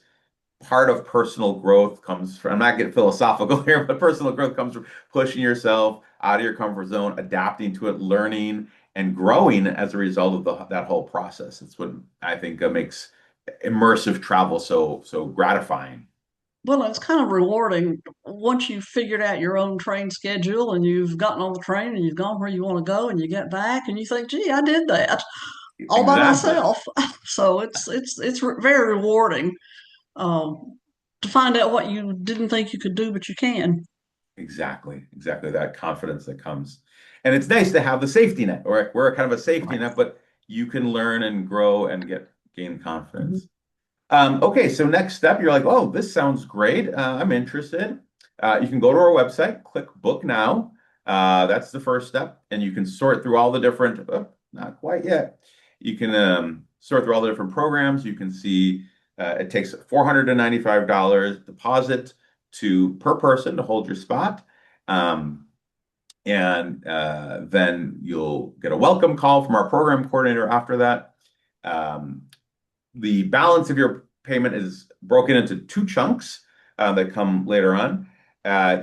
part of personal growth comes from, I'm not getting philosophical here, but personal growth comes from pushing yourself out of your comfort zone, adapting to it, learning, and growing as a result of that whole process. It's what I think makes immersive travel so gratifying. Well, it's kind of rewarding once you've figured out your own train schedule and you've gotten on the train and you've gone where you want to go and you get back and you think, gee, I did that all by Exactly. myself. So very rewarding to find out what you didn't think you could do, but you can. Exactly. That confidence that comes. And it's nice to have the safety net, or we're kind of a safety Right. net, but you can learn and grow and gain Mhm. confidence. Okay, so next step, you're like, oh, this sounds great. I'm interested. You can go to our website, click book now. That's the first step, and you can sort through all the different, oh, not quite yet. You can sort through all the different programs. You can see it takes $495 deposit to per person to hold your spot. Um, and then you'll get a welcome call from our program coordinator after that. Um, the balance of your payment is broken into two chunks that come later on.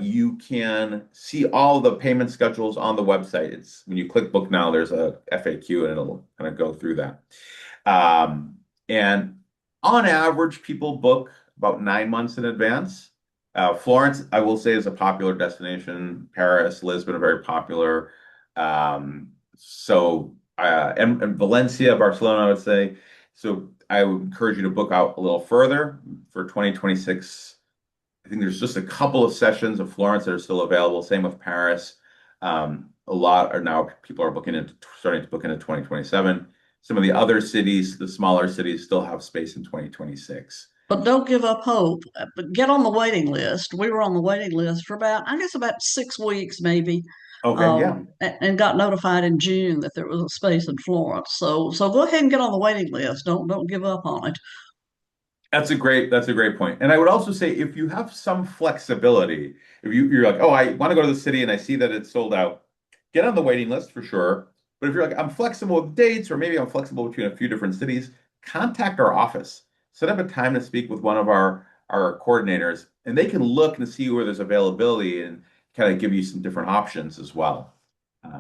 You can see all the payment schedules on the website. It's when you click book now, there's a FAQ and it'll kind of go through that. And on average, people book about 9 months in advance. Florence, I will say, is a popular destination. Paris, Lisbon are very popular. And Valencia, Barcelona, I would say. So I would encourage you to book out a little further for 2026. I think there's just a couple of sessions of Florence that are still available. Same with Paris. A lot are now people are starting to book into 2027. Some of the other cities, the smaller cities, still have space in 2026. But don't give up hope. But get on the waiting list. We were on the waiting list for about, I guess, about 6 weeks maybe, Okay, yeah. and got notified in June that there was a space in Florence. So go ahead and get on the waiting list. Don't give up on it. That's a great point. And I would also say if you have some flexibility, if you're like, oh, I want to go to the city and I see that it's sold out, get on the waiting list for sure. But if you're like, I'm flexible with dates, or maybe I'm flexible between a few different cities, contact our office. Set up a time to speak with one of our coordinators, and they can look and see where there's availability and kind of give you some different options as well.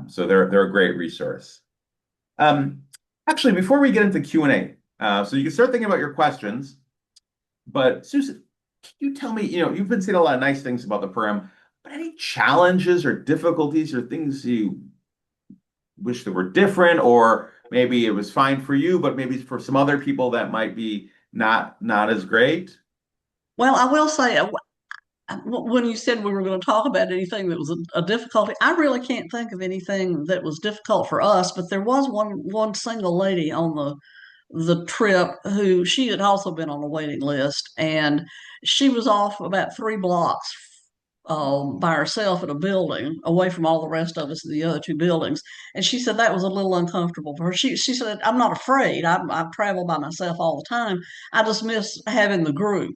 So they're a great resource. Um, Actually, before we get into Q&A, so you can start thinking about your questions. But Susan, can you tell me, you've been saying a lot of nice things about the program, but any challenges or difficulties or things you wish that were different, or maybe it was fine for you, but maybe for some other people that might be not as great? Well, I will say, when you said we were going to talk about anything that was a difficulty, I really can't think of anything that was difficult for us. But there was one single lady on the trip who she had also been on the waiting list, and she was off about 3 blocks by herself in a building away from all the rest of us in the other two buildings. And she said that was a little uncomfortable for her. She said, I'm not afraid. I travel by myself all the time. I just miss having the group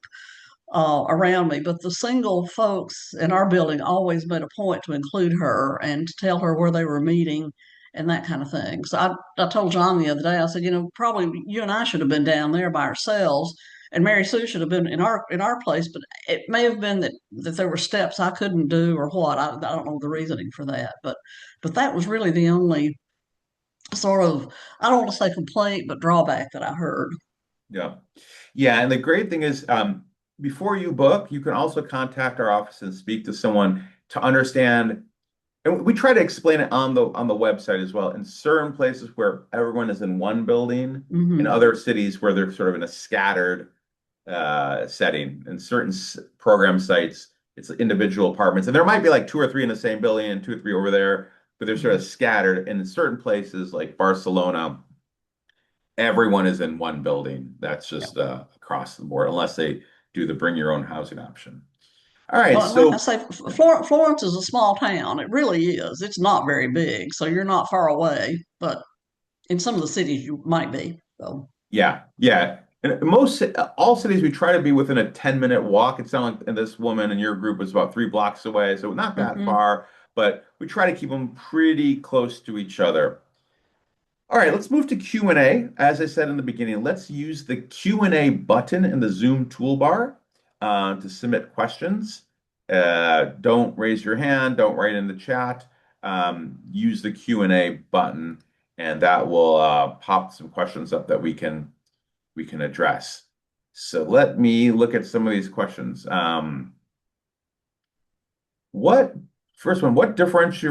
around me. But the single folks in our building always made a point to include her and to tell her where they were meeting and that kind of thing. So I told John the other day, I said, probably you and I should have been down there by ourselves. And Mary Sue should have been in our place, but it may have been that there were steps I couldn't do or what. I don't know the reasoning for that, but that was really the only sort of, I don't want to say complaint, but drawback that I heard. Yeah. Yeah, and the great thing is, before you book, you can also contact our office and speak to someone to understand. And we try to explain it on the website as well. In certain places where everyone is in one building, in Hmm. other cities where they're sort of in a scattered setting. In certain program sites, it's individual apartments, and there might be like two or three in the same building and two or three over there, but they're sort of scattered. And in certain places like Barcelona, everyone is in one building. That's Yeah. just across the board, unless they do the bring your own housing option. All right, Well, and like I so say, Florence is a small town. It really is. It's not very big, so you're not far away. But in some of the cities, you might be. So, yeah, yeah. And most all cities we try to be within a 10-minute walk. It sounded like this woman in your group was about 3 blocks away, so not that hmm. far, but we try to keep them pretty close to each other. All right, let's move to Q&A. As I said in the beginning, let's use the Q&A button in the Zoom toolbar to submit questions. Don't raise your hand, don't write in the chat. Use the Q&A button, and that will pop some questions up that we can address. So let me look at some of these questions. What first one? What differentiates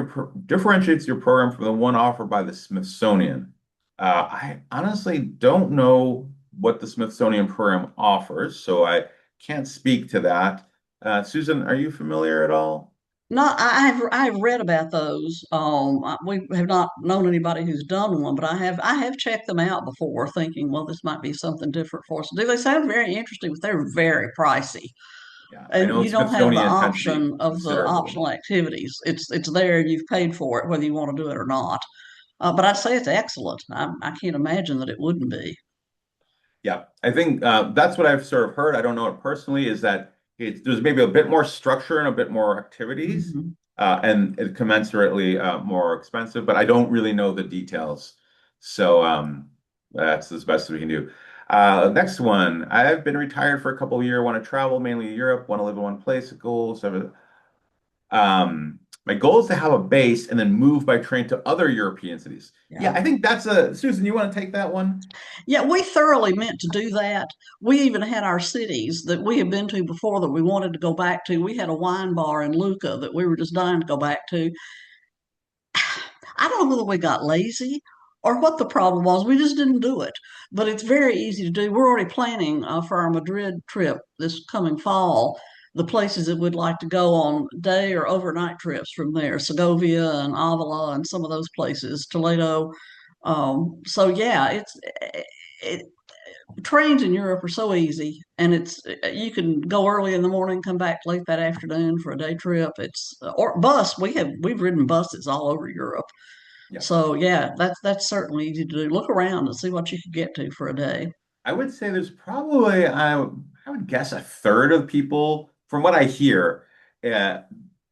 your program from the one offered by the Smithsonian? I honestly don't know what the Smithsonian program offers, so I can't speak to that. Susan, are you familiar at all? Not, I've read about those. We have not known anybody who's done one, but I have checked them out before, thinking, well, this might be something different for us to do. They sound very interesting, but they're very pricey, Yeah, I and know you don't have the Smithsonian tend to be option of the considerable. optional activities. It's there. You've paid for it, whether you want to do it or not. But I'd say it's excellent. I can't imagine that it wouldn't be. Yeah, I think that's what I've sort of heard. I don't know it personally, is that there's maybe a bit more structure and a bit more activities, Mhm. and it commensurately more expensive, but I don't really know the details. So that's as best as we can do. Next one. I've been retired for a couple of years, want to travel mainly Europe, want to live in one place. Goals. My goal is to have a base and then move by train to other European cities. Yeah, Yeah. I think that's a Susan, you want to take that one? Yeah, we thoroughly meant to do that. We even had our cities that we had been to before that we wanted to go back to. We had a wine bar in Lucca that we were just dying to go back to. I don't know whether we got lazy or what the problem was. We just didn't do it. But it's very easy to do. We're already planning for our Madrid trip this coming fall, the places that we'd like to go on day or overnight trips from there, Segovia and Avila and some of those places, Toledo. So yeah, it, trains in Europe are so easy, and it's you can go early in the morning, come back late that afternoon for a day trip. It's or bus. We've ridden buses all over Europe. Yeah. So yeah, that's certainly easy to do. Look around and see what you could get to for a day. I would say there's probably, I would guess a third of people, from what I hear, uh,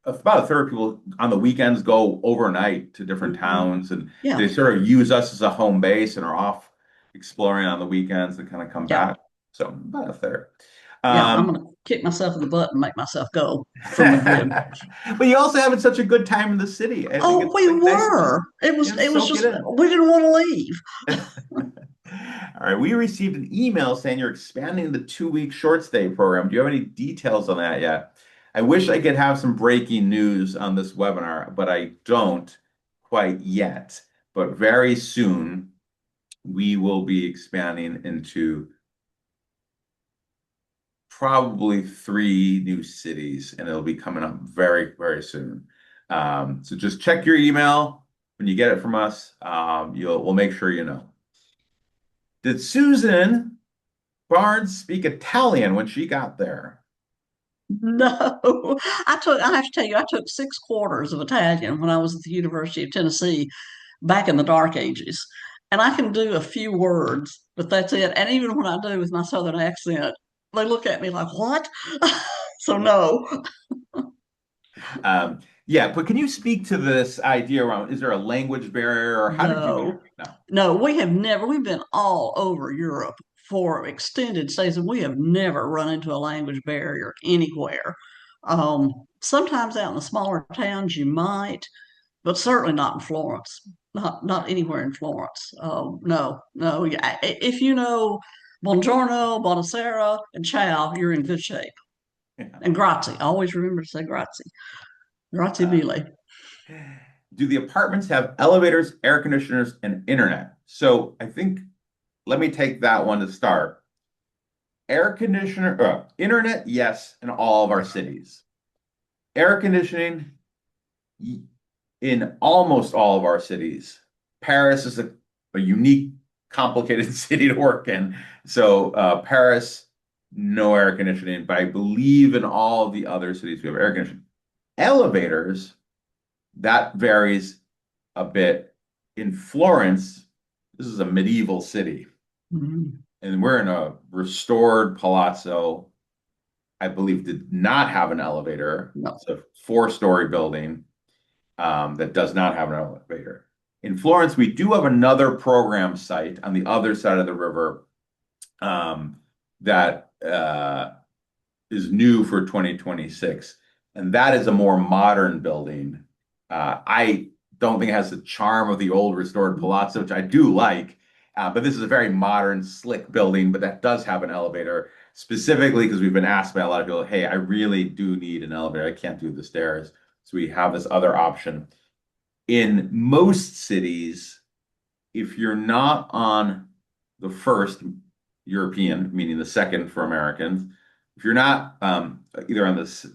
about a third of people on the weekends go overnight to different Mhm. towns, and they Yeah, sort of use us as a home base and are off exploring on the weekends and kind of come yeah, back. So about a third. yeah. I'm Um, gonna kick myself in the butt and make myself go from Madrid. but you also having such a good time in the city. I think Oh, it's we like nice to just, were. It was it was soak it just in. we didn't want to leave. All right, we received an email saying you're expanding the 2-week short stay program. Do you have any details on that yet? I wish I could have some breaking news on this webinar, but I don't quite yet. But very soon, we will be expanding into probably 3 new cities, and it'll be coming up very, very soon. So just check your email when you get it from us. We'll make sure you know. Did Susan Barnes speak Italian when she got there? No, I have to tell you, I took 6 quarters of Italian when I was at the University of Tennessee back in the dark ages. And I can do a few words, but that's it. And even when I do with my southern accent, they look at me like, what? So no, Um, yeah, but can you speak to this idea around, is there a language barrier, or how did you no, manage? No. no, we've been all over Europe for extended stays, and we have never run into a language barrier anywhere. Sometimes out in the smaller towns you might, but certainly not in Florence. Not anywhere in Florence. No, no. Yeah, if you know buongiorno, buonasera, and ciao, you're in good shape. Yeah. And grazie. Always remember to say grazie. Grazie Uh, mille. Do the apartments have elevators, air conditioners, and internet? So I think let me take that one to start. Air conditioner, internet, yes, in all of our cities. Air conditioning in almost all of our cities. Paris is a unique, complicated city to work in. So Paris, no air conditioning, but I believe in all of the other cities we have air conditioning. Elevators, that varies a bit. In Florence, this is a medieval city, Mhm. and we're in a restored palazzo. I believe did not have an elevator. No. It's a four-story building that does not have an elevator. In Florence, we do have another program site on the other side of the river um, that is new for 2026, and that is a more modern building. I don't think it has the charm of the old restored palazzo, which I do like, but this is a very modern, slick building, but that does have an elevator specifically because we've been asked by a lot of people, hey, I really do need an elevator. I can't do the stairs. So we have this other option. In most cities, if you're not on the first European, meaning the second for Americans, if you're not either on this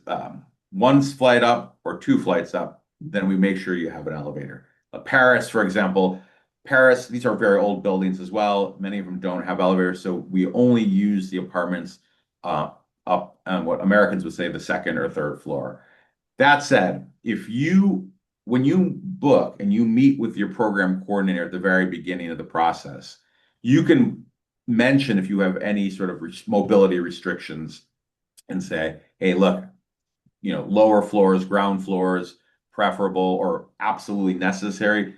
one flight up or two flights up, then we make sure you have an elevator. Paris, for example, Paris, these are very old buildings as well. Many of them don't have elevators, so we only use the apartments up on what Americans would say the second or third floor. That said, when you book and you meet with your program coordinator at the very beginning of the process, you can mention if you have any sort of mobility restrictions and say, hey, look, lower floors, ground floors, preferable or absolutely necessary.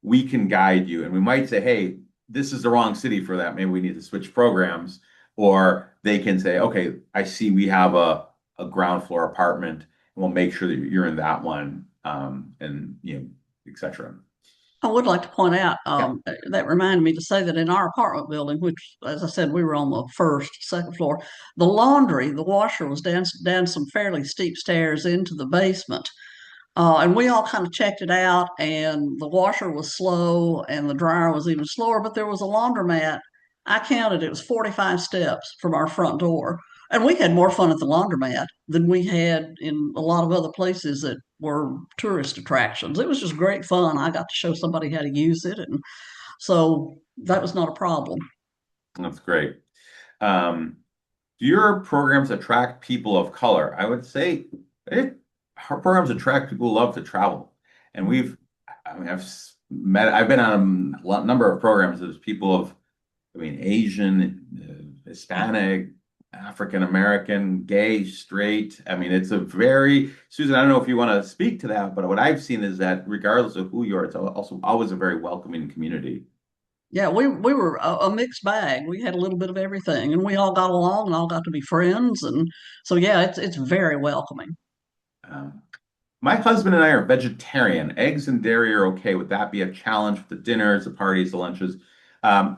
We can guide you. And we might say, hey, this is the wrong city for that. Maybe we need to switch programs. Or they can say, okay, I see we have a ground floor apartment, and we'll make sure that you're in that one, and et cetera. I would like to point out Yeah. that reminded me to say that in our apartment building, which, as I said, we were on the first, second floor, the laundry, the washer was down some fairly steep stairs into the basement. And we all kind of checked it out, and the washer was slow, and the dryer was even slower, but there was a laundromat. I counted, it was 45 steps from our front door. And we had more fun at the laundromat than we had in a lot of other places that were tourist attractions. It was just great fun. I got to show somebody how to use it. And so that was not a problem. That's great. Um, do your programs attract people of color? I would say it, our programs attract people who love to travel. And I mean, I've been on a number of programs as people of, I mean, Asian, Hispanic, African American, gay, straight. I mean, it's a very, Susan, I don't know if you want to speak to that, but what I've seen is that regardless of who you are, it's also always a very welcoming community. Yeah, we were a mixed bag. We had a little bit of everything, and we all got along and all got to be friends. And so, yeah, it's very welcoming. Um, My husband and I are vegetarian. Eggs and dairy are okay. Would that be a challenge with the dinners, the parties, the lunches?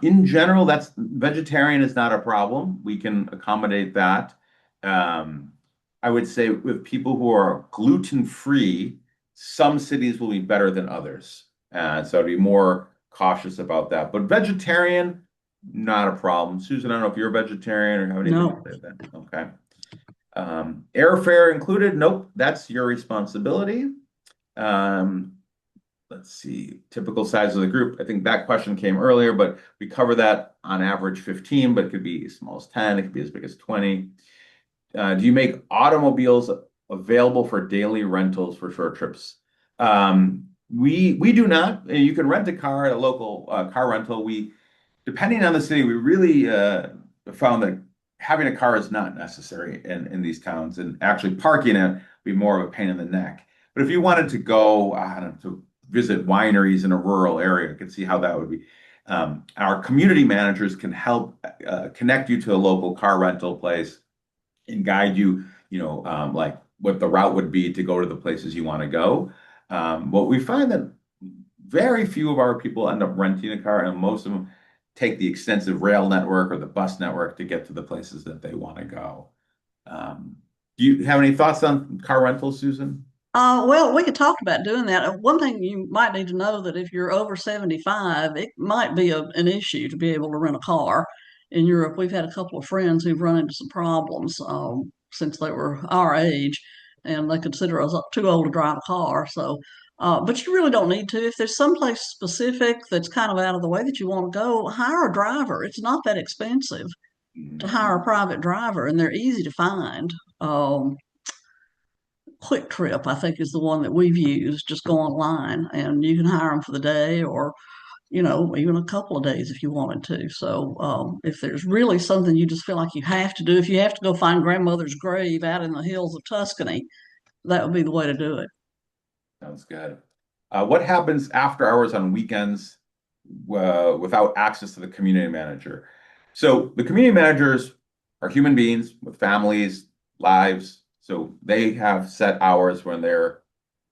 In general, that's vegetarian is not a problem. We can accommodate that. Um, I would say with people who are gluten free, some cities will be better than others. So I'd be more cautious about that. But vegetarian, not a problem. Susan, I don't know if you're a vegetarian or have anything to No. say with that. Okay. Airfare included? Nope, that's your responsibility. Um, let's see, typical size of the group. I think that question came earlier, but we cover that on average 15, but it could be as small as 10, it could be as big as 20. Do you make automobiles available for daily rentals for short trips? We do not. You can rent a car at a local car rental. Depending on the city, we really found that having a car is not necessary in these towns, and actually parking it would be more of a pain in the neck. But if you wanted to go, I don't know, to visit wineries in a rural area, I could see how that would be. Our community managers can help connect you to a local car rental place and guide you, like what the route would be to go to the places you want to go. But we find that very few of our people end up renting a car, and most of them take the extensive rail network or the bus network to get to the places that they want to go. Do you have any thoughts on car rentals, Susan? Well, we could talk about doing that. One thing you might need to know that if you're over 75, it might be an issue to be able to rent a car. In Europe, we've had a couple of friends who've run into some problems since they were our age, and they consider us too old to drive a car. So, but you really don't need to. If there's someplace specific that's kind of out of the way that you want to go, hire a driver. It's not that expensive to Mhm. hire a private driver, and they're easy to find. Quick Trip, I think, is the one that we've used. Just go online and you can hire them for the day or, even a couple of days if you wanted to. So if there's really something you just feel like you have to do, if you have to go find grandmother's grave out in the hills of Tuscany, that would be the way to do it. Sounds good. What happens after hours on weekends without access to the community manager? So the community managers are human beings with families, lives. So they have set hours when they're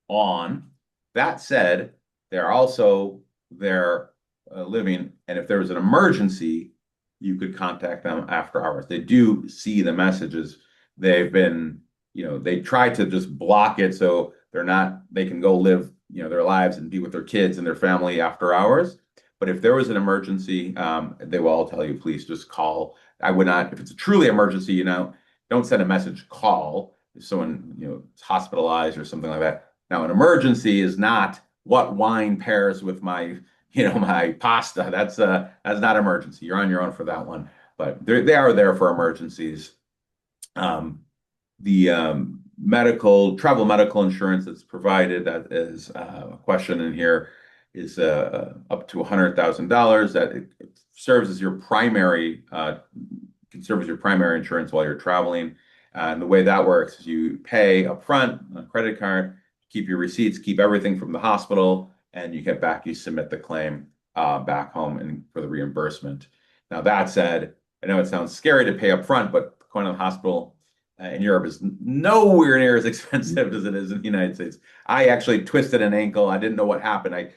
on. That said, they're also there living, and if there was an emergency, you could contact them after hours. They do see the messages. They've been, they try to just block it so they can go live, their lives and be with their kids and their family after hours. But if there was an emergency, they will all tell you, please just call. I would not, if it's a truly emergency, don't send a message, call if someone, is hospitalized or something like that. Now, an emergency is not what wine pairs with my, my pasta. That's not emergency. You're on your own for that one. But they are there for emergencies. Um, the travel medical insurance that's provided, that is a question in here, is up to $100,000. That it serves as your primary, can serve as your primary insurance while you're traveling. And the way that works is you pay upfront on a credit card, keep your receipts, keep everything from the hospital, and you submit the claim back home and for the reimbursement. Now, that said, I know it sounds scary to pay upfront, but going to the hospital in Europe is nowhere near as expensive as it is in the United States. I actually twisted an ankle. I didn't know what happened. I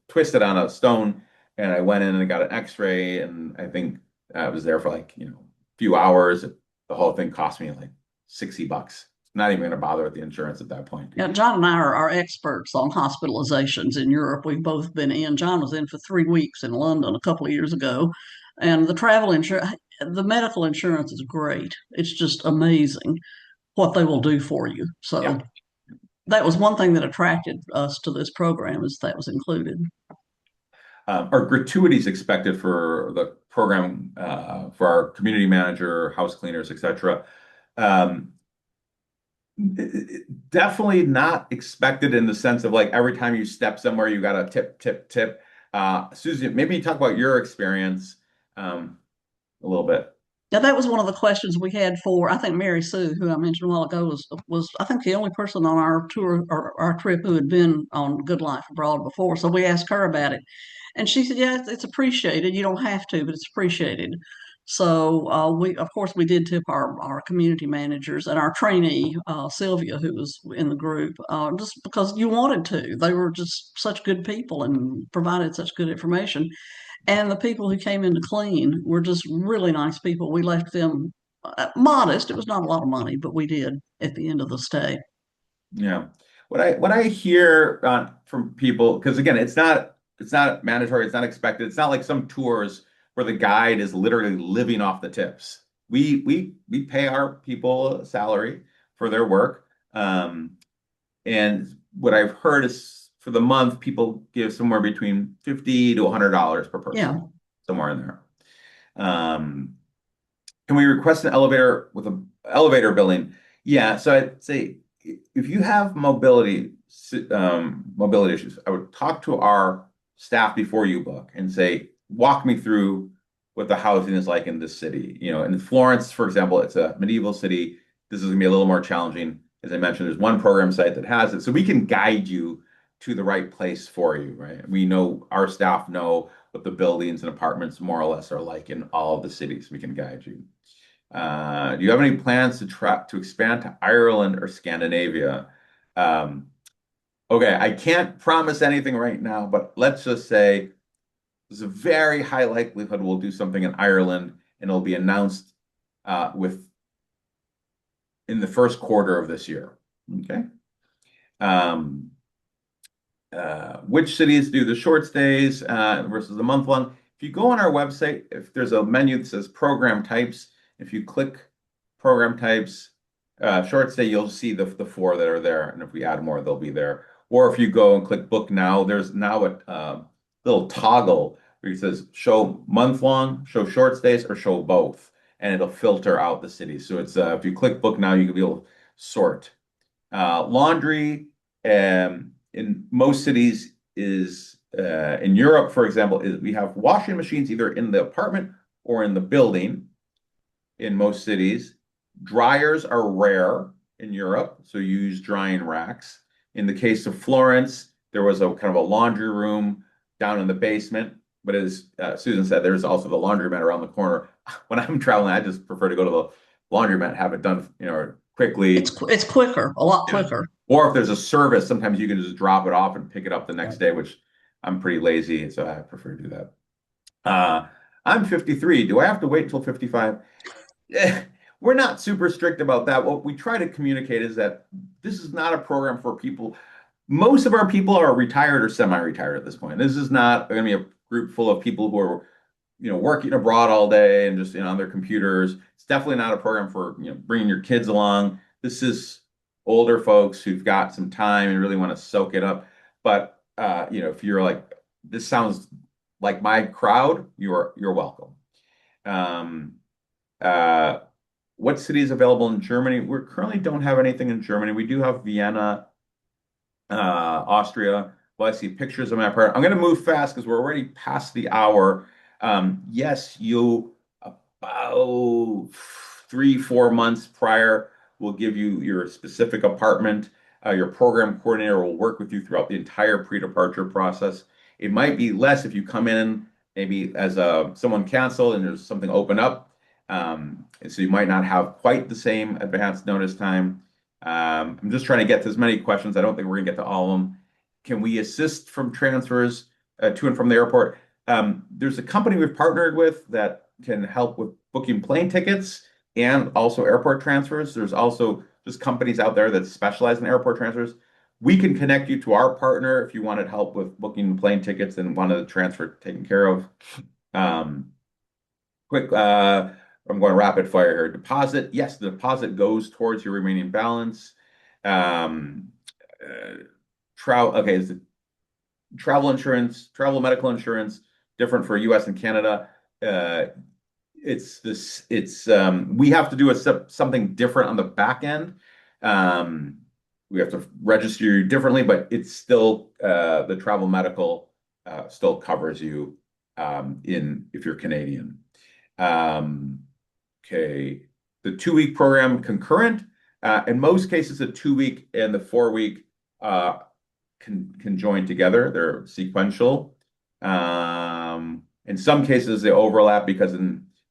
twisted on a stone and I went in and got an x-ray, and I think I was there for like, a few hours. The whole thing cost me like $60. Not even going to bother with the insurance at that point. Yeah, John and I are experts on hospitalizations in Europe. We've both been in. John was in for 3 weeks in London a couple of years ago, and the medical insurance is great. It's just amazing what they will do for you. Yeah. So that was one thing that attracted us to this program is that was included. Are gratuities expected for the program for our community manager, house cleaners, etc.? Um, Definitely not expected in the sense of like every time you step somewhere, you got a tip, tip, tip. Susie, maybe talk about your experience a little bit. Yeah, that was one of the questions we had for, I think Mary Sue, who I mentioned a while ago, was I think the only person on our tour or our trip who had been on Good Life Abroad before. So we asked her about it. And she said, yeah, it's appreciated. You don't have to, but it's appreciated. So of course, we did tip our community managers and our trainee, Sylvia, who was in the group, just because you wanted to. They were just such good people and provided such good information. And the people who came in to clean were just really nice people. We left them modest. It was not a lot of money, but we did at the end of the stay. Yeah. What I hear from people, because again, it's not mandatory, it's not expected. It's not like some tours where the guide is literally living off the tips. We pay our people a salary for their work. And what I've heard is for the month, people give somewhere between $50 to $100 per person, Yeah. somewhere in there. Um, can we request an elevator with a elevator billing? Yeah, so I'd say if you have mobility issues, I would talk to our staff before you book and say, walk me through what the housing is like in this city. In Florence, for example, it's a medieval city. This is gonna be a little more challenging. As I mentioned, there's one program site that has it, so we can guide you to the right place for you, right? Our staff know what the buildings and apartments more or less are like in all of the cities. We can guide you. Do you have any plans to expand to Ireland or Scandinavia? Um, okay, I can't promise anything right now, but let's just say there's a very high likelihood we'll do something in Ireland, and it'll be announced with in the first quarter of this year. Okay. Um, which cities do the short stays versus the month long? If you go on our website, if there's a menu that says program types, if you click program types, short stay, you'll see the four that are there. And if we add more, they'll be there. Or if you go and click book now, there's now a little toggle where it says show month long, show short stays, or show both. And it'll filter out the cities. So it's if you click book now, you can be able to sort. Laundry in most cities is in Europe, for example, is we have washing machines either in the apartment or in the building in most cities. Dryers are rare in Europe, so you use drying racks. In the case of Florence, there was a kind of a laundry room down in the basement. But as Susan said, there's also the laundromat around the corner. When I'm traveling, I just prefer to go to the laundromat, have it done, quickly. It's quicker, a lot Yeah. quicker. Or if there's a service, sometimes you can just drop it off and pick it up the next day, which I'm pretty lazy, so I prefer to do that. Uh, I'm 53. Do I have to wait until 55? We're not super strict about that. What we try to communicate is that this is not a program for people. Most of our people are retired or semi-retired at this point. This is not going to be a group full of people who are working abroad all day and just on their computers. It's definitely not a program for bringing your kids along. This is older folks who've got some time and really want to soak it up. But if you're like, this sounds like my crowd, you're welcome. Um, uh, what city is available in Germany? We currently don't have anything in Germany. We do have Vienna, Austria. Well, I see pictures of my part. I'm going to move fast because we're already past the hour. Yes, you about 3, 4 months prior will give you your specific apartment. Your program coordinator will work with you throughout the entire pre-departure process. It might be less if you come in maybe as someone canceled and there's something open up. And so you might not have quite the same advanced notice time. I'm just trying to get to as many questions. I don't think we're going to get to all of them. Can we assist from transfers to and from the airport? There's a company we've partnered with that can help with booking plane tickets and also airport transfers. There's also just companies out there that specialize in airport transfers. We can connect you to our partner if you wanted help with booking plane tickets and wanted the transfer taken care of. Um, quick, I'm going rapid fire here. Deposit, yes, the deposit goes towards your remaining balance. Um, Travel, okay, is it travel insurance, travel medical insurance different for US and Canada? Uh, we have to do something different on the back end. Um, we have to register you differently, but it's still the travel medical still covers you in if you're Canadian. Um, okay, the 2 week program concurrent. In most cases, the 2 week and the 4 week can join together. They're sequential. In some cases, they overlap because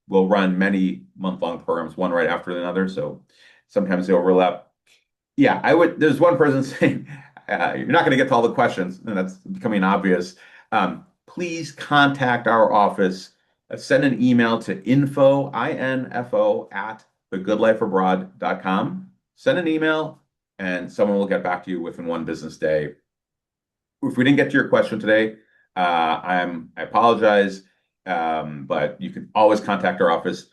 we'll run many month-long programs, one right after another. So sometimes they overlap. Yeah, I would. There's one person saying you're not going to get to all the questions, and that's becoming obvious. Please contact our office. Send an email to info at thegoodlifeabroad.com. Send an email, and someone will get back to you within one business day. If we didn't get to your question today, I apologize, but you can always contact our office.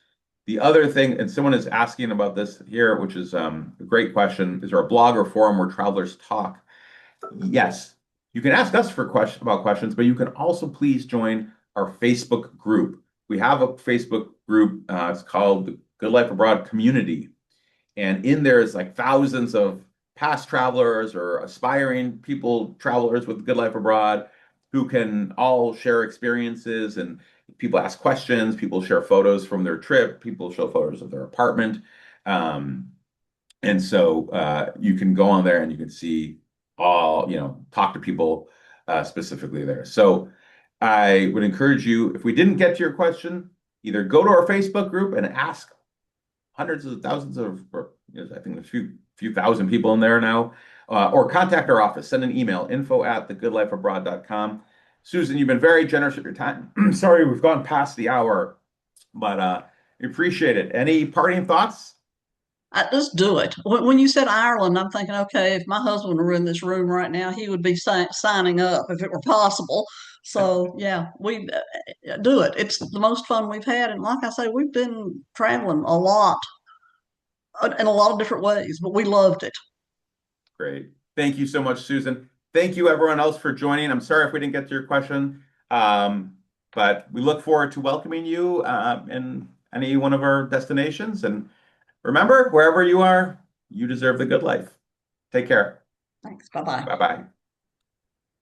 The other thing, and someone is asking about this here, which is a great question, is there a blog or forum where travelers talk? Yes, you can ask us for about questions, but you can also please join our Facebook group. We have a Facebook group. It's called the Good Life Abroad Community. And in there is like thousands of past travelers or aspiring people, travelers with Good Life Abroad, who can all share experiences and people ask questions, people share photos from their trip, people show photos of their apartment. Um, and so you can go on there and you can see all, talk to people specifically there. So I would encourage you, if we didn't get to your question, either go to our Facebook group and ask hundreds of thousands of, or, I think there's a few thousand people in there now, or contact our office, send an email, info at thegoodlifeabroad.com. Susan, you've been very generous with your time. Sorry, we've gone past the hour, but we appreciate it. Any parting thoughts? I just do it. When you said Ireland, I'm thinking, okay, if my husband were in this room right now, he would be signing up if it were possible. So yeah, we do it. It's the most fun we've had, and like I say, we've been traveling a lot in a lot of different ways, but we loved it. Great. Thank you so much, Susan. Thank you, everyone else, for joining. I'm sorry if we didn't get to your question, but we look forward to welcoming you in any one of our destinations. And remember, wherever you are, you deserve the good life. Take care. Thanks. Bye bye. Bye bye.